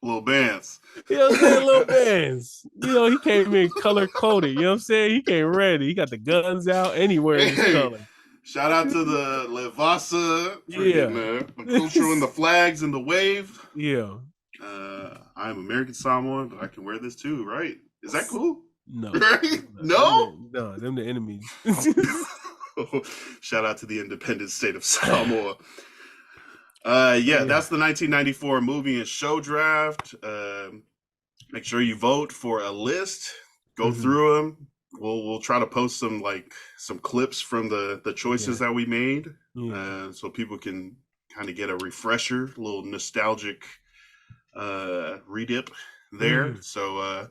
A: Little bands.
B: You know what I'm saying? Little bands. You know, he came in color coded. You know what I'm saying? He came ready. He got the guns out anywhere in his color.
A: Shout out to the Levasa, the culture and the flags and the wave.
B: Yeah.
A: I'm American Samoan, but I can wear this too, right? Is that cool?
B: No.
A: Right? No?
B: No, them the enemies.
A: Shout out to the independent state of Samoa. That's the 1994 movie and show draft. Make sure you vote for a list. Go through them. We'll try to post some clips from the choices that we made, so people can kind of get a refresher, a little nostalgic redip there. So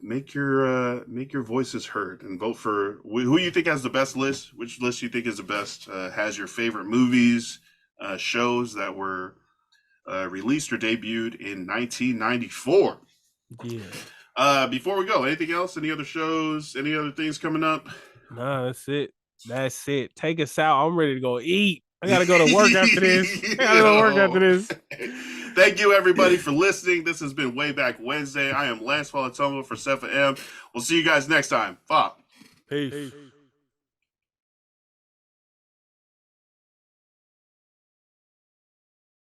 A: make your voices heard and vote for who you think has the best list. Which list you think is the best? Has your favorite movies, shows that were released or debuted in 1994.
B: Yeah.
A: Before we go, anything else? Any other shows? Any other things coming up?
B: Nah, that's it. Take us out. I'm ready to go eat. I gotta go to work after this.
A: Thank you, everybody, for listening. This has been Way Back Wednesday. I am Lance Falatomo for Sefa M. We'll see you guys next time. Peace.